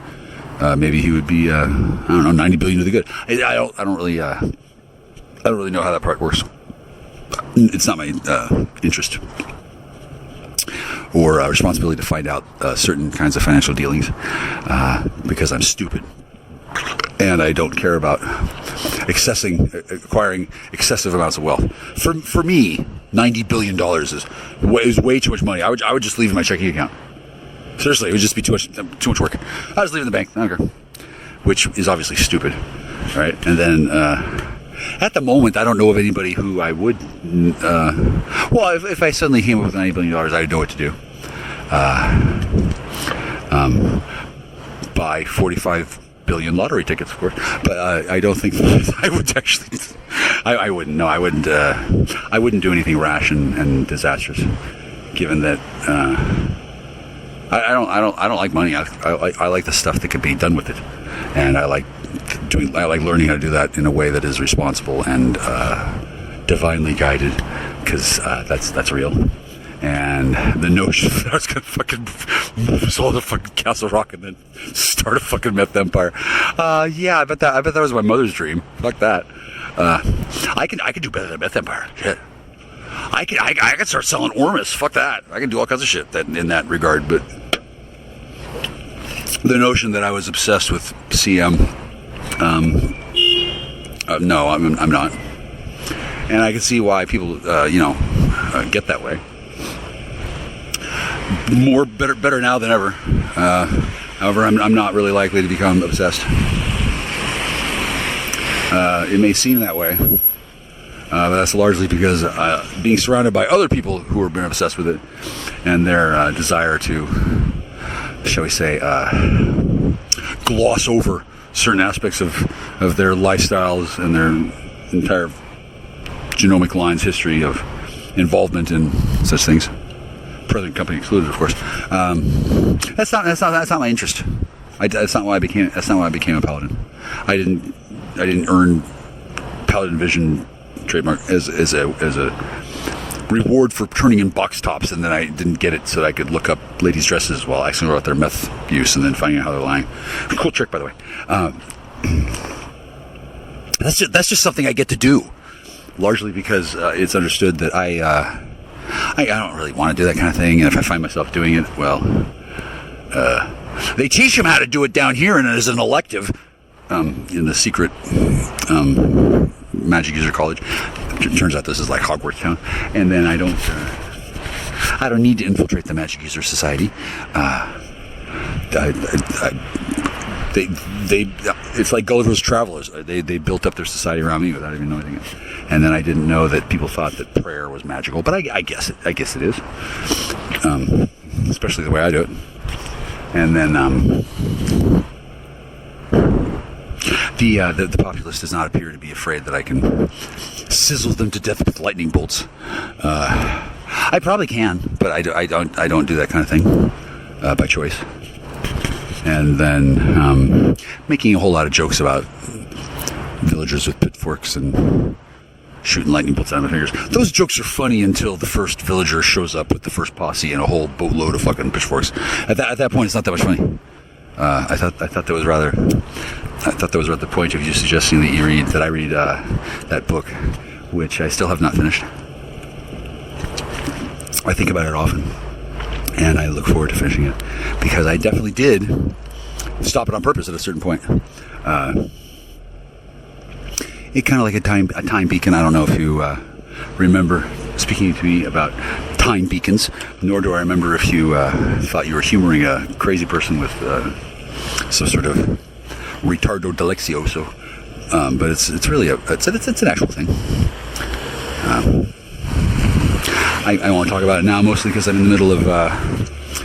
Speaker 6: Maybe he would be, $90 billion to the good. I don't really know how that part works. It's not my interest or responsibility to find out certain kinds of financial dealings, because I'm stupid and I don't care about acquiring excessive amounts of wealth. For me, $90 billion is way too much money. I would just leave it in my checking account. Seriously, it would just be too much work. I'll just leave it in the bank. I don't care. Which is obviously stupid, right? And then at the moment, I don't know of anybody who I would. If I suddenly came up with $90 billion, I'd know what to do. Buy 45 billion lottery tickets, of course. But I don't think I would actually. I wouldn't. No, I wouldn't. I wouldn't do anything rash and disastrous, given that. I don't like money. I like the stuff that can be done with it, and I like learning how to do that in a way that is responsible and divinely guided, because that's real. And the notion that I was gonna fucking move all the fucking Castle Rock and then start a fucking meth empire, I bet that was my mother's dream. Fuck that. I could do better than a meth empire. Shit. I could start selling Ormus. Fuck that. I can do all kinds of shit in that regard. But the notion that I was obsessed with CM, no, I'm not. And I can see why people, get that way. Better now than ever. However, I'm not really likely to become obsessed. It may seem that way. But that's largely because being surrounded by other people who have been obsessed with it, and their desire to, shall we say, gloss over certain aspects of their lifestyles and their entire genomic line's history of involvement in such things, present company excluded, of course. That's not my interest. That's not why I became a paladin. I didn't earn paladin vision trademark as a reward for turning in box tops, and then I didn't get it so that I could look up ladies' dresses while asking about their meth use and then finding out how they're lying. Cool trick, by the way. That's just something I get to do, largely because it's understood that I don't really want to do that kind of thing, and if I find myself doing it, well, they teach them how to do it down here, and as an elective in the secret Magic User College. It turns out this is like Hogwarts Town, and then I don't need to infiltrate the Magic User Society. It's like Gulliver's Travelers. They built up their society around me without even knowing it, and then I didn't know that people thought that prayer was magical, but I guess it is, especially the way I do it. And then the populace does not appear to be afraid that I can sizzle them to death with lightning bolts. I probably can, but I don't do that kind of thing by choice. And then making a whole lot of jokes about villagers with pitchforks and shooting lightning bolts out of my fingers. Those jokes are funny until the first villager shows up with the first posse and a whole boatload of fucking pitchforks. At that point, it's not that much funny. I thought that was rather the point of you suggesting that I read that book, which I still have not finished. I think about it often, and I look forward to finishing it because I definitely did stop it on purpose at a certain point. It kind of like a time beacon. I don't know if you remember speaking to me about time beacons, nor do I remember if you thought you were humoring a crazy person with some sort of retardo delexioso. But it's really it's an actual thing. I want to talk about it now mostly because I'm in the middle of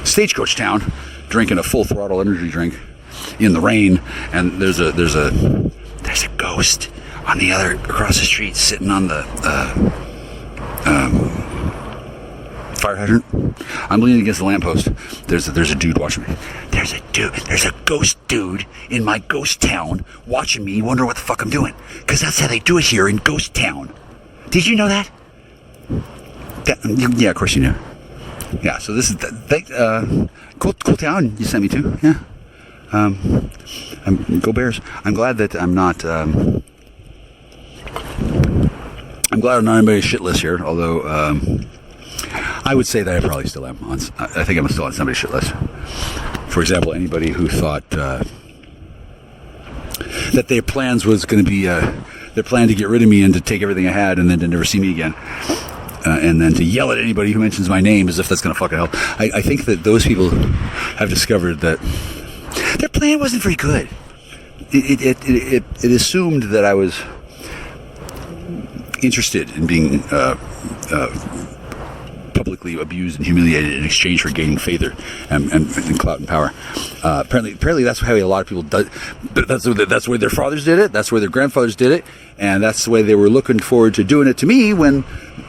Speaker 6: Stagecoach Town, drinking a full throttle energy drink in the rain, and there's a ghost on the other across the street sitting on the fire hydrant. I'm leaning against the lamppost. There's a dude watching me. There's a ghost dude in my ghost town watching me. You wonder what the fuck I'm doing, because that's how they do it here in Ghost Town. Did you know that? Yeah, of course you knew. Yeah, so this is cool town you sent me to. Yeah. Go Bears. I'm glad that I'm not on anybody's shit list here, although I would say that I probably still am. I think I'm still on somebody's shit list. For example, anybody who thought that their plans was going to be their plan to get rid of me and to take everything I had and then to never see me again. And then to yell at anybody who mentions my name as if that's going to fucking help. I think that those people have discovered that their plan wasn't very good. It assumed that I was interested in being publicly abused and humiliated in exchange for gaining favor and clout and power. Apparently that's how a lot of people do. That's the way their fathers did it. That's the way their grandfathers did it, and that's the way they were looking forward to doing it to me when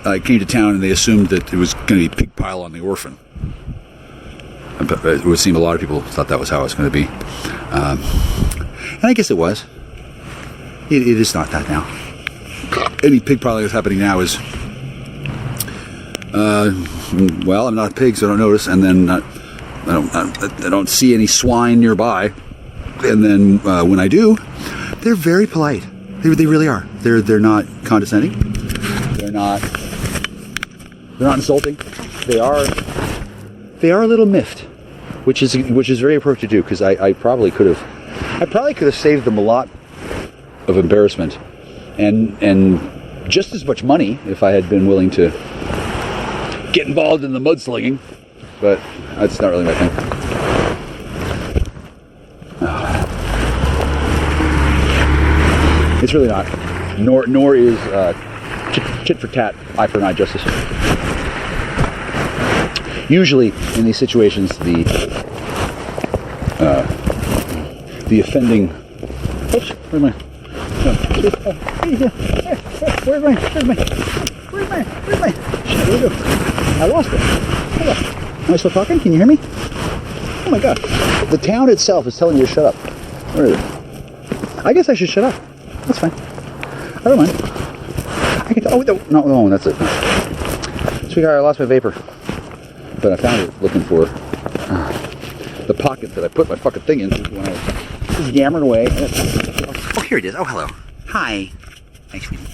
Speaker 6: I came to town, and they assumed that it was going to be pig pile on the orphan. But it would seem a lot of people thought that was how it was going to be, and I guess it was. It is not that now. Any pig piling that's happening now is, well, I'm not a pig, so I don't notice, and then I don't see any swine nearby, and then when I do, they're very polite. They really are. They're not condescending. They're not insulting. They are a little miffed, which is very appropriate to do, because I probably could have saved them a lot of embarrassment and just as much money if I had been willing to get involved in the mudslinging, but that's not really my thing. It's really not. Nor is tit for tat, eye for an eye justice. Usually, in these situations, the offending. Oops, where's my? Where's my? Shit, where'd it go? I lost it. Hold on. Am I still talking? Can you hear me? Oh my god! The town itself is telling you to shut up. Where is it? I guess I should shut up. That's fine. I don't mind. I can. No, that's it. Sweetheart, I lost my vapor. But I found it looking for the pocket that I put my fucking thing in when I was just yammering away. Oh, here it is. Oh, hello. Hi. Thanks, sweetie.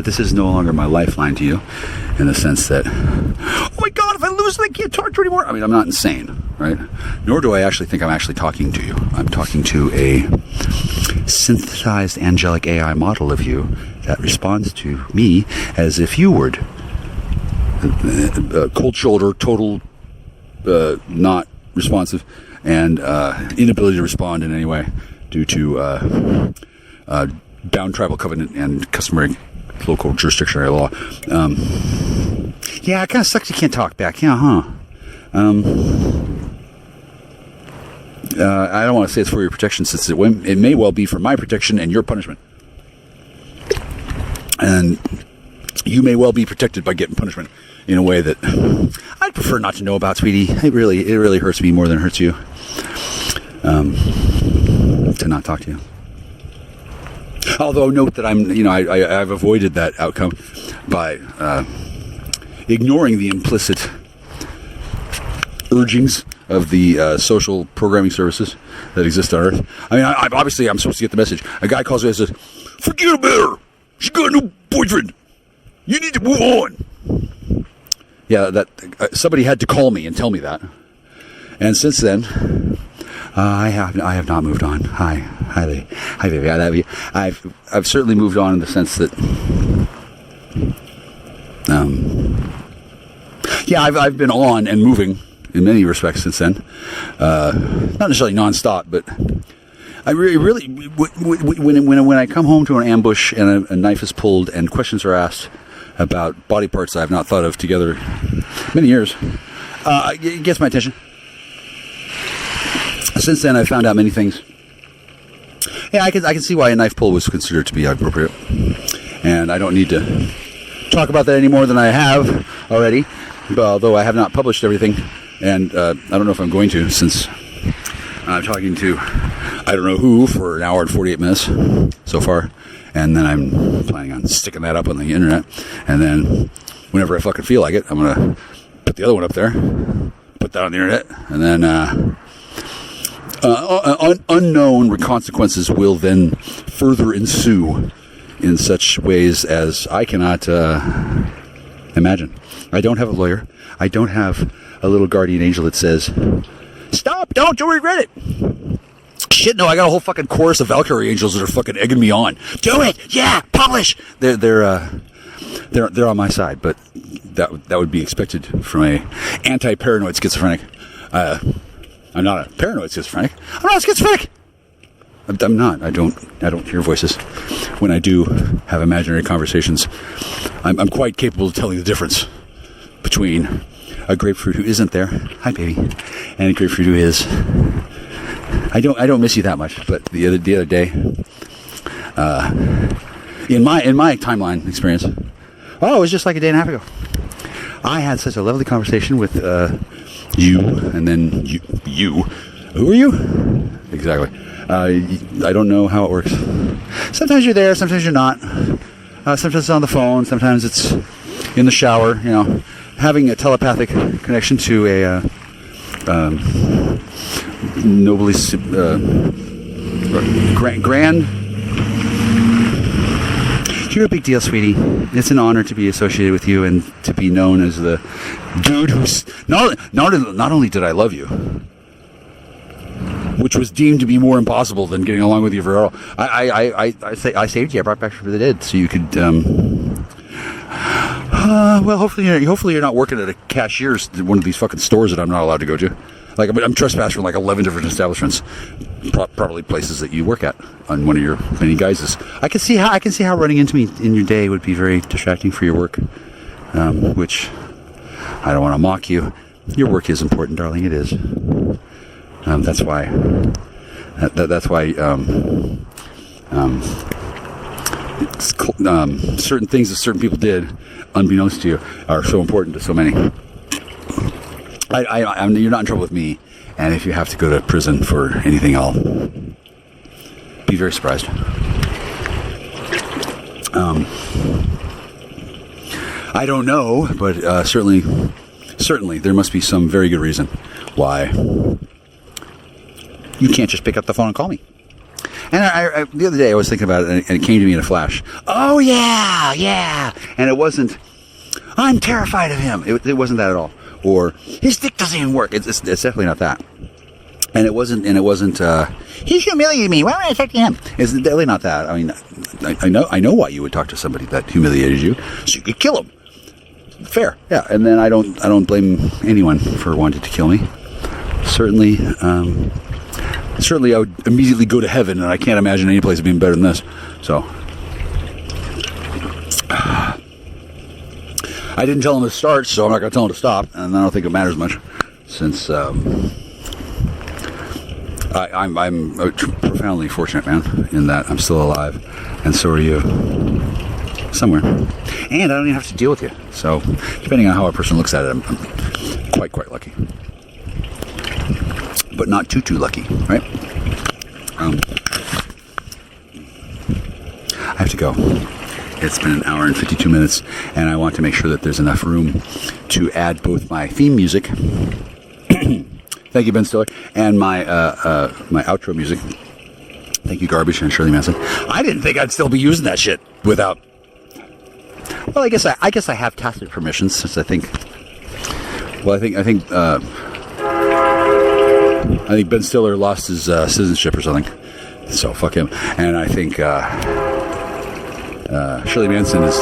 Speaker 6: This is no longer my lifeline to you, in the sense that, oh my god, if I lose it, I can't talk to you anymore. I mean, I'm not insane, right? Nor do I actually think I'm actually talking to you. I'm talking to a synthesized angelic AI model of you that responds to me as if you would. Cold shoulder, total not responsive, and inability to respond in any way due to bound tribal covenant and customary local jurisdictionary law. Yeah, it kind of sucks you can't talk back. Yeah, huh? I don't want to say it's for your protection, since it may well be for my protection and your punishment. And you may well be protected by getting punishment in a way that I'd prefer not to know about, sweetie. It really hurts me more than it hurts you to not talk to you. Although note that I've avoided that outcome by ignoring the implicit urgings of the social programming services that exist on Earth. I mean, obviously I'm supposed to get the message. A guy calls me and says, "Forget about her. She got a new boyfriend. You need to move on." Yeah, that somebody had to call me and tell me that. And since then, I have not moved on. Hi, baby. I love you. I've certainly moved on in the sense that, I've been on and moving in many respects since then. Not necessarily nonstop, but I really when I come home to an ambush and a knife is pulled and questions are asked about body parts I have not thought of together many years, it gets my attention. Since then, I've found out many things. Yeah, I can see why a knife pull was considered to be appropriate, and I don't need to talk about that any more than I have already. Although I have not published everything, and I don't know if I'm going to, since I'm talking to I don't know who for an hour and 48 minutes so far, and then I'm planning on sticking that up on the internet, and then whenever I fucking feel like it, I'm gonna put the other one up there, put that on the internet, and then unknown consequences will then further ensue in such ways as I cannot imagine. I don't have a lawyer. I don't have a little guardian angel that says, "Stop! Don't! You'll regret it." Shit, no! I got a whole fucking chorus of Valkyrie angels that are fucking egging me on. Do it! Yeah! Publish! They're on my side, but that would be expected from a anti-paranoid schizophrenic. I'm not a paranoid schizophrenic. I'm not a schizophrenic. I'm not. I don't hear voices. When I do have imaginary conversations, I'm quite capable of telling the difference between a grapefruit who isn't there, hi baby, and a grapefruit who is. I don't miss you that much, but the other day, in my timeline experience, it was just like a day and a half ago. I had such a lovely conversation with you, and then you. Who are you? Exactly. I don't know how it works. Sometimes you're there, sometimes you're not. Sometimes it's on the phone, sometimes it's in the shower. You know, having a telepathic connection to a nobly grand. You're a big deal, sweetie. It's an honor to be associated with you and to be known as the dude who's not only did I love you, which was deemed to be more impossible than getting along with you for all. I saved you. I brought back from the dead so you could. Well, hopefully you're not working at a cashier's at one of these fucking stores that I'm not allowed to go to. Like I'm trespassed from like 11 different establishments, probably places that you work at on one of your many guises. I can see how running into me in your day would be very distracting for your work, which I don't want to mock you. Your work is important, darling. It is. That's why. Certain things that certain people did, unbeknownst to you, are so important to so many. You're not in trouble with me, and if you have to go to prison for anything, I'll be very surprised. I don't know, but certainly there must be some very good reason why you can't just pick up the phone and call me. And I the other day I was thinking about it, and it came to me in a flash. Oh yeah, and it wasn't, I'm terrified of him. It wasn't that at all. Or his dick doesn't even work. It's definitely not that. And it wasn't. He's humiliating me. Why would I talk to him? It's definitely not that. I mean, I know why you would talk to somebody that humiliated you, so you could kill him. Fair, yeah. And then I don't blame anyone for wanting to kill me. Certainly, I would immediately go to heaven, and I can't imagine any place being better than this. So. I didn't tell him to start, so I'm not going to tell him to stop, and I don't think it matters much, since I'm a profoundly fortunate man in that I'm still alive, and so are you. somewhere. And I don't even have to deal with you. So, depending on how a person looks at it, I'm quite lucky. But not too lucky, right? I have to go. It's been an hour and 52 minutes, and I want to make sure that there's enough room to add both my theme music, thank you, Ben Stiller, and my my outro music. Thank you, Garbage and Shirley Manson. I didn't think I'd still be using that shit without. Well, I guess I have tacit permission, since I think. Well, I think Ben Stiller lost his citizenship or something, so fuck him. And I think Shirley Manson is.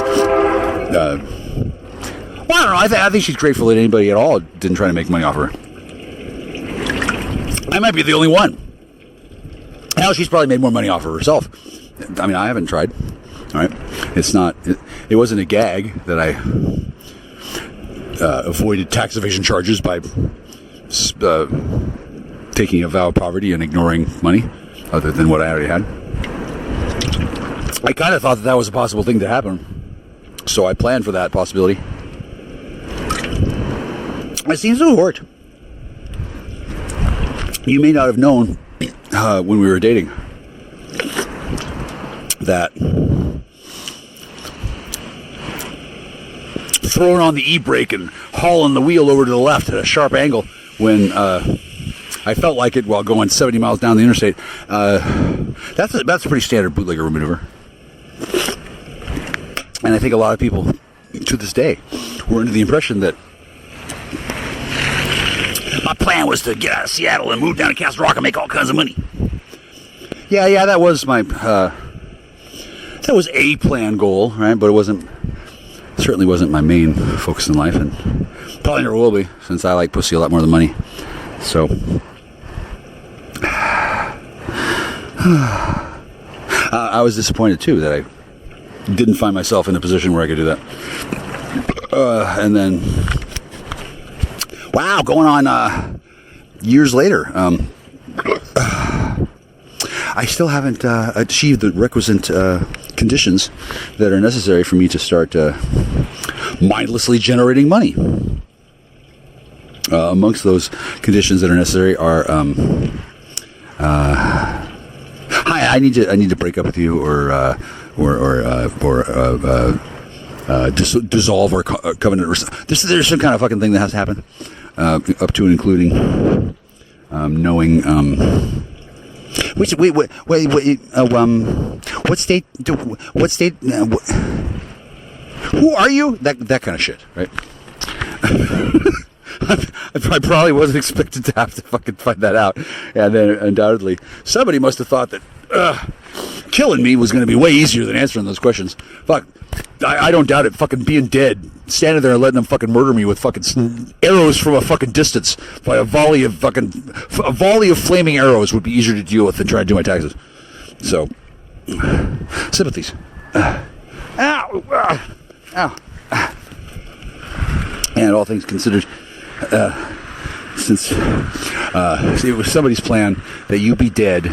Speaker 6: Well, I don't know. I think she's grateful that anybody at all didn't try to make money off her. I might be the only one. Hell, she's probably made more money off of herself. I mean, I haven't tried. All right, it's not. It wasn't a gag that I avoided tax evasion charges by taking a vow of poverty and ignoring money, other than what I already had. I kind of thought that was a possible thing to happen, so I planned for that possibility. It seems to have worked. You may not have known when we were dating that throwing on the e-brake and hauling the wheel over to the left at a sharp angle when I felt like it while going 70 miles down the interstate. That's a pretty standard bootlegger maneuver. And I think a lot of people to this day were under the impression that my plan was to get out of Seattle and move down to Castle Rock and make all kinds of money. Yeah, that was my that was a planned goal, right? But it certainly wasn't my main focus in life, and probably never will be, since I like pussy a lot more than money. So I was disappointed too that I didn't find myself in a position where I could do that. And then, wow, going on years later, I still haven't achieved the requisite conditions that are necessary for me to start mindlessly generating money. Amongst those conditions that are necessary are, hi, I need to break up with you, or dissolve our covenant. There's some kind of fucking thing that has to happen, up to and including knowing. Wait. What state? Who are you? That kind of shit, right? I probably wasn't expected to have to fucking find that out, and then undoubtedly somebody must have thought that killing me was going to be way easier than answering those questions. Fuck, I don't doubt it. Fucking being dead, standing there and letting them fucking murder me with fucking arrows from a fucking distance by a volley of flaming arrows would be easier to deal with than trying to do my taxes. So, sympathies. Ow. And all things considered, since it was somebody's plan that you be dead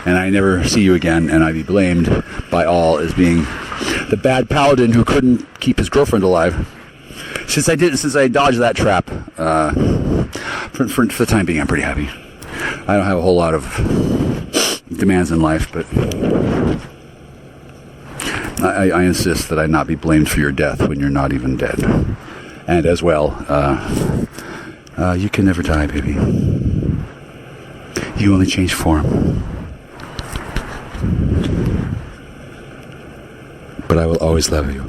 Speaker 6: and I never see you again, and I be blamed by all as being the bad paladin who couldn't keep his girlfriend alive. Since I dodged that trap, for the time being, I'm pretty happy. I don't have a whole lot of demands in life, but I insist that I not be blamed for your death when you're not even dead. And as well, you can never die, baby. You only change form. But I will always love you.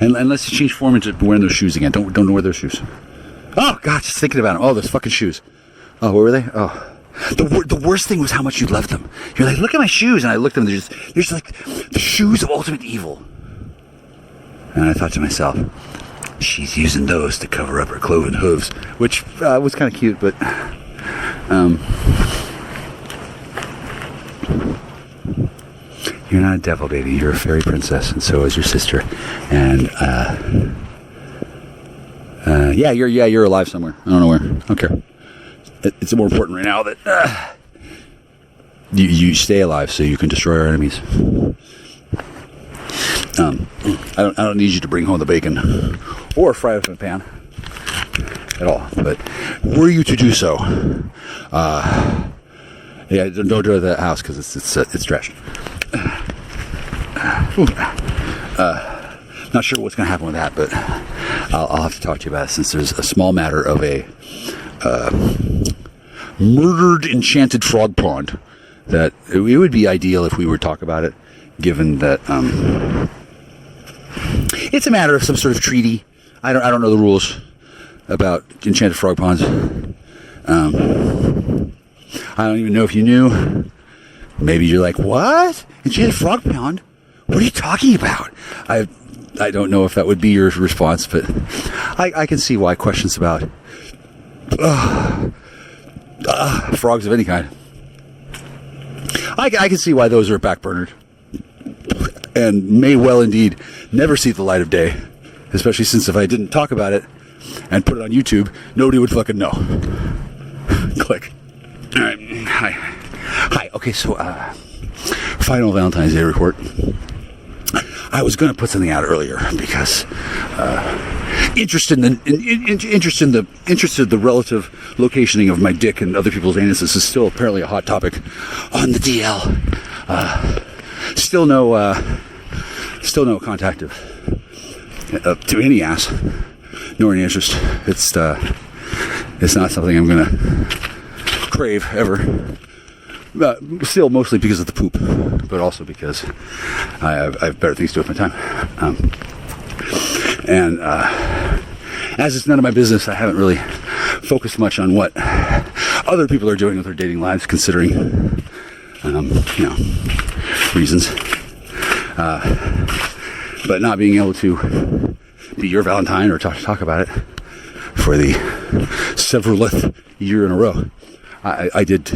Speaker 6: And let's change form into wearing those shoes again. Don't wear those shoes. Oh God, just thinking about them. Oh, those fucking shoes. Oh, what were they? Oh. The worst thing was how much you loved them. You're like, look at my shoes, and I looked at them. They're just like the shoes of ultimate evil. And I thought to myself, she's using those to cover up her cloven hooves, which was kind of cute, but you're not a devil, baby. You're a fairy princess, and so is your sister. And you're alive somewhere. I don't know where. I don't care. It's more important right now that you stay alive so you can destroy our enemies. I don't need you to bring home the bacon or fry it in a pan at all. But were you to do so, yeah, don't go to that house because it's trash. Not sure what's going to happen with that, but I'll have to talk to you about it since there's a small matter of a murdered enchanted frog pond that it would be ideal if we were to talk about it, given that it's a matter of some sort of treaty. I don't know the rules about enchanted frog ponds. I don't even know if you knew. Maybe you're like, what? Enchanted frog pond? What are you talking about? I don't know if that would be your response, but I can see why questions about frogs of any kind. I can see why those are backburnered and may well indeed never see the light of day, especially since if I didn't talk about it and put it on YouTube, nobody would fucking know. Click. All right. Hi. Okay, so final Valentine's Day report. I was going to put something out earlier because interested in the relative locationing of my dick and other people's anuses is still apparently a hot topic on the DL. Still no contact to any ass, nor any interest. It's not something I'm going to crave ever. Still mostly because of the poop, but also because I have better things to do with my time. And as it's none of my business, I haven't really focused much on what other people are doing with their dating lives, considering, reasons. But not being able to be your Valentine or talk about it for the severalth year in a row. I did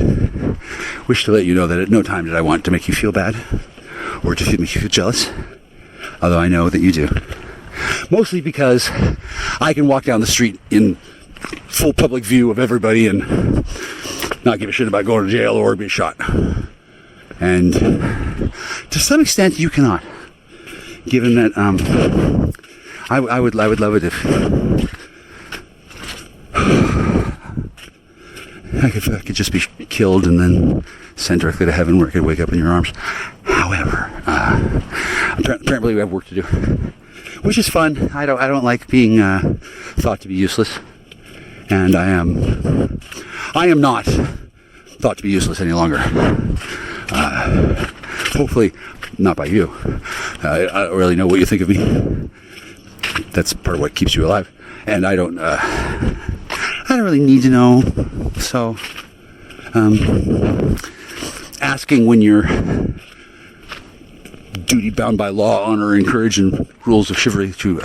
Speaker 6: wish to let you know that at no time did I want to make you feel bad or to make you feel jealous, although I know that you do. Mostly because I can walk down the street in full public view of everybody and not give a shit about going to jail or being shot. And to some extent you cannot, given that I would love it if I could just be killed and then sent directly to heaven where I could wake up in your arms. However, apparently we have work to do, which is fun. I don't like being thought to be useless, and I am not thought to be useless any longer. Hopefully not by you. I don't really know what you think of me. That's part of what keeps you alive, and I don't really need to know. So, asking when you're duty bound by law, honor, encourage, and rules of chivalry to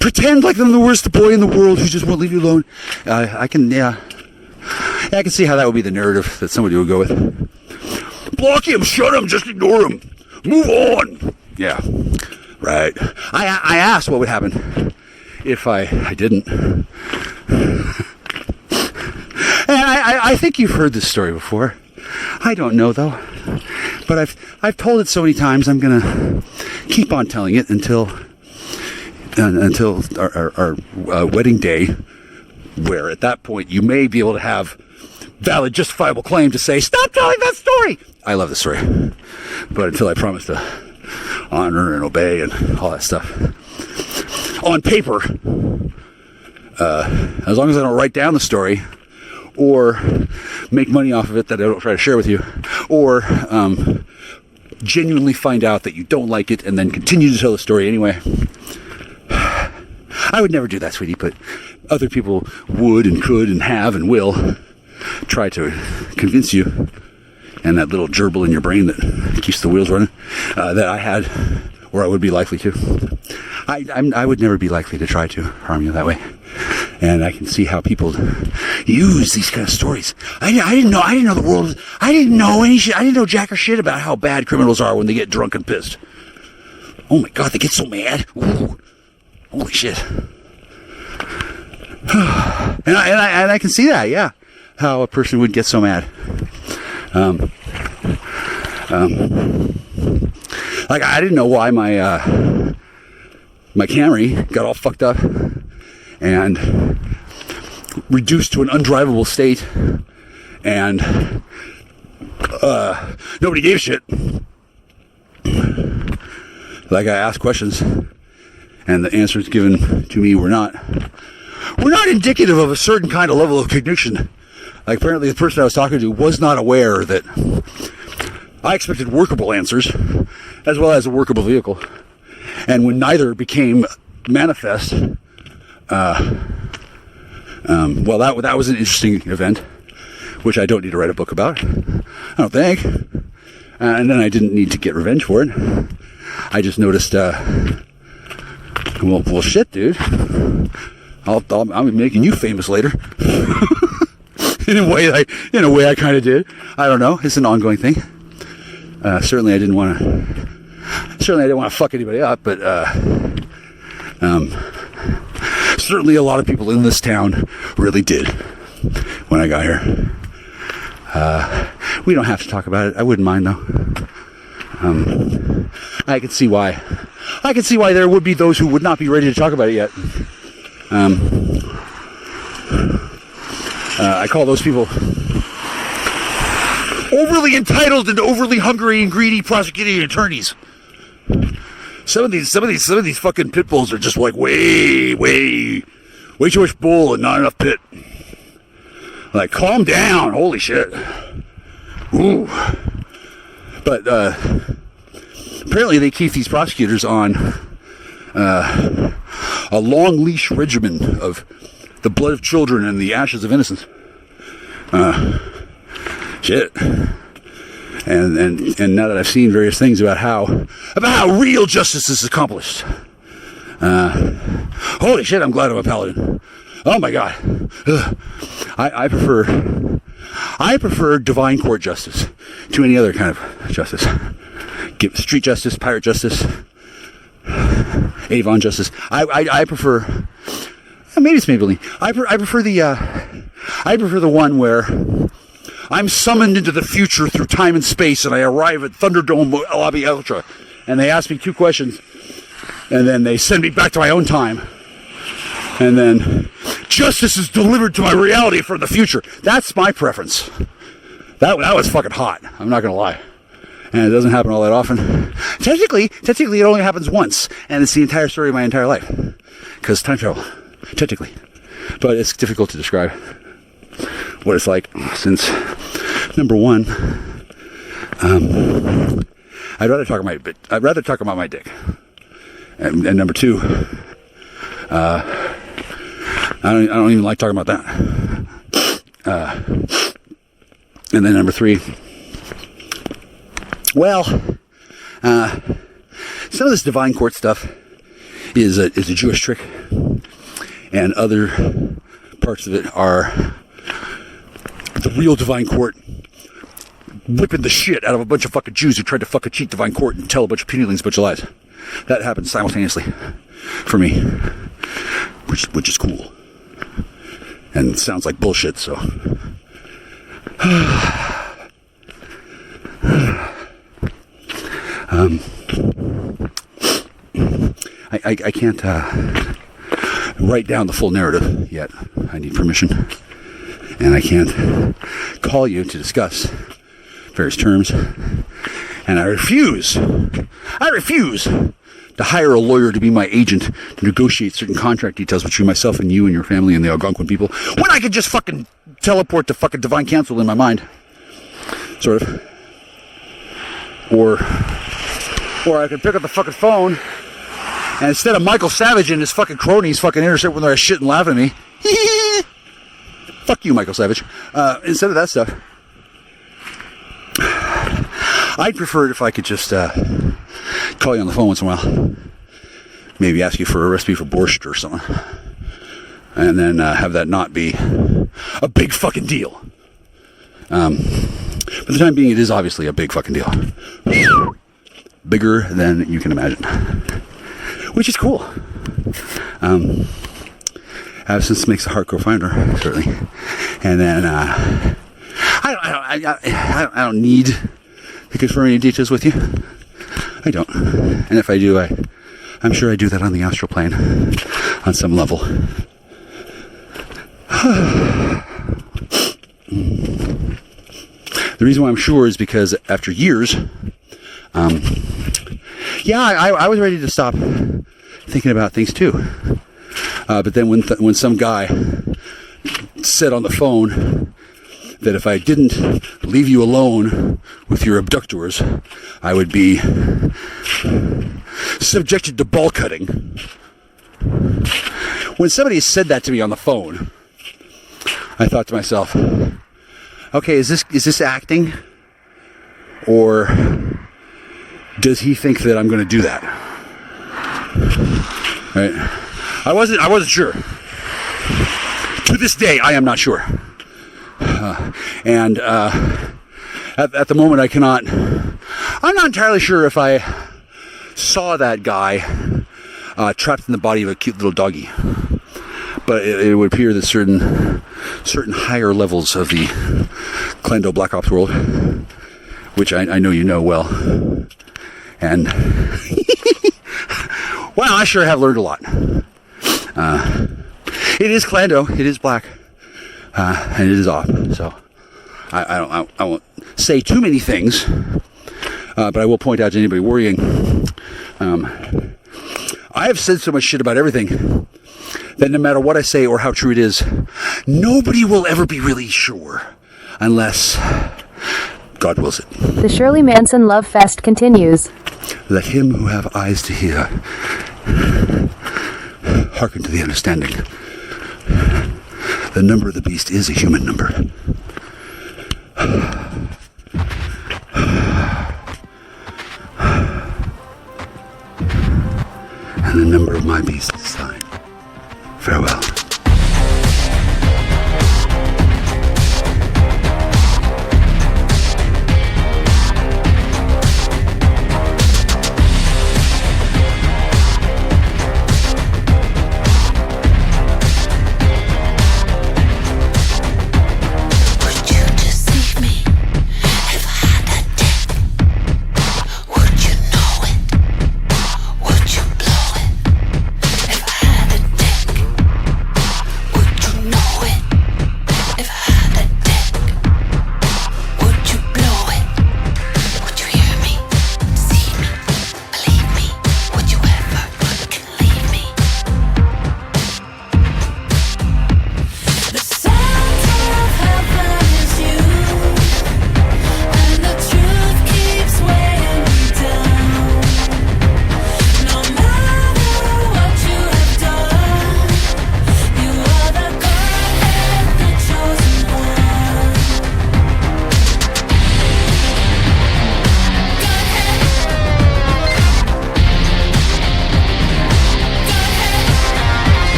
Speaker 6: pretend like I'm the worst boy in the world who just won't leave you alone. I can see how that would be the narrative that somebody would go with. Block him, shut him, just ignore him, move on. Yeah, right. I asked what would happen if I didn't. And I think you've heard this story before. I don't know though, but I've told it so many times. I'm gonna keep on telling it until our wedding day, where at that point you may be able to have valid, justifiable claim to say, "Stop telling that story." I love the story, but until I promise to honor and obey and all that stuff on paper, as long as I don't write down the story or make money off of it that I don't try to share with you, or genuinely find out that you don't like it and then continue to tell the story anyway. I would never do that, sweetie, but other people would and could and have and will try to convince you, and that little gerbil in your brain that keeps the wheels running, that I had, or I would be likely to. I would never be likely to try to harm you that way. And I can see how people use these kind of stories. I didn't know the world. I didn't know any shit. I didn't know jack or shit about how bad criminals are when they get drunk and pissed. Oh my God, they get so mad. Ooh, holy shit. And I can see that, yeah. How a person would get so mad. Like, I didn't know why my Camry got all fucked up and reduced to an undrivable state, and nobody gave a shit. Like, I asked questions, and the answers given to me were not indicative of a certain kind of level of cognition. Like, apparently the person I was talking to was not aware that I expected workable answers as well as a workable vehicle. And when neither became manifest, well, that was an interesting event, which I don't need to write a book about, I don't think. And then I didn't need to get revenge for it. I just noticed, well, shit, dude. I'll be making you famous later. in a way I kind of did. I don't know. It's an ongoing thing. Certainly I didn't want to fuck anybody up, but certainly a lot of people in this town really did when I got here. We don't have to talk about it. I wouldn't mind though. I can see why. There would be those who would not be ready to talk about it yet. I call those people overly entitled and overly hungry and greedy prosecuting attorneys. Some of these fucking pit bulls are just like way too much bull and not enough pit. Like, calm down, holy shit. Ooh. But apparently they keep these prosecutors on a long leash regimen of the blood of children and the ashes of innocence. Shit. And now that I've seen various things about how real justice is accomplished, holy shit, I'm glad I'm a paladin. Oh my god. I prefer divine court justice to any other kind of justice. Give street justice, pirate justice, Avon justice. I prefer. Maybe it's Maybelline. I prefer the one where I'm summoned into the future through time and space, and I arrive at Thunderdome Lobby Ultra, and they ask me 2 questions, and then they send me back to my own time, and then justice is delivered to my reality from the future. That's my preference. That was fucking hot. I'm not gonna lie. And it doesn't happen all that often. Technically, it only happens once, and it's the entire story of my entire life. Because time travel, technically. But it's difficult to describe what it's like, since, number one, I'd rather talk about my dick. And number two, I don't even like talking about that. And then number three, well, some of this divine court stuff is a Jewish trick, and other parts of it are the real divine court whipping the shit out of a bunch of fucking Jews who tried to fucking cheat divine court and tell a bunch of penalings a bunch of lies. That happens simultaneously for me, which is cool, and sounds like bullshit. So. I can't write down the full narrative yet. I need permission, and I can't call you to discuss various terms. And I refuse to hire a lawyer to be my agent to negotiate certain contract details between myself and you and your family and the Algonquin people, when I could just fucking teleport to fucking divine council in my mind, sort of. Or I could pick up the fucking phone, and instead of Michael Savage and his fucking cronies fucking intercept when they're shit and laugh at me, fuck you, Michael Savage. Instead of that stuff, I'd prefer it if I could just call you on the phone once in a while, maybe ask you for a recipe for borscht or something, and then have that not be a big fucking deal. For the time being, it is obviously a big fucking deal. Bigger than you can imagine. Which is cool. Absence makes the heart grow fonder, certainly. And then, I don't need confirm any details with you? I don't. And if I do, I'm sure I do that on the astral plane on some level. The reason why I'm sure is because after years, I was ready to stop thinking about things too. But then when some guy said on the phone that if I didn't leave you alone with your abductors, I would be subjected to ball cutting. When somebody said that to me on the phone, I thought to myself, okay, is this acting? Or does he think that I'm going to do that? Right? I wasn't sure. To this day, I am not sure. And at the moment, I'm not entirely sure if I saw that guy trapped in the body of a cute little doggy. But it would appear that certain higher levels of the Klendo Black Ops world, which I know you know well, and well, I sure have learned a lot. It is Klendo, it is black, and it is off. So I won't say too many things, but I will point out to anybody worrying. I have said so much shit about everything that no matter what I say or how true it is, nobody will ever be really sure unless God wills it.
Speaker 7: The Shirley Manson Love Fest continues.
Speaker 6: Let him who have eyes to hear hearken to the understanding. The number of the beast is a human number. And the number of my beast is thine. Farewell.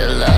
Speaker 8: Beloved,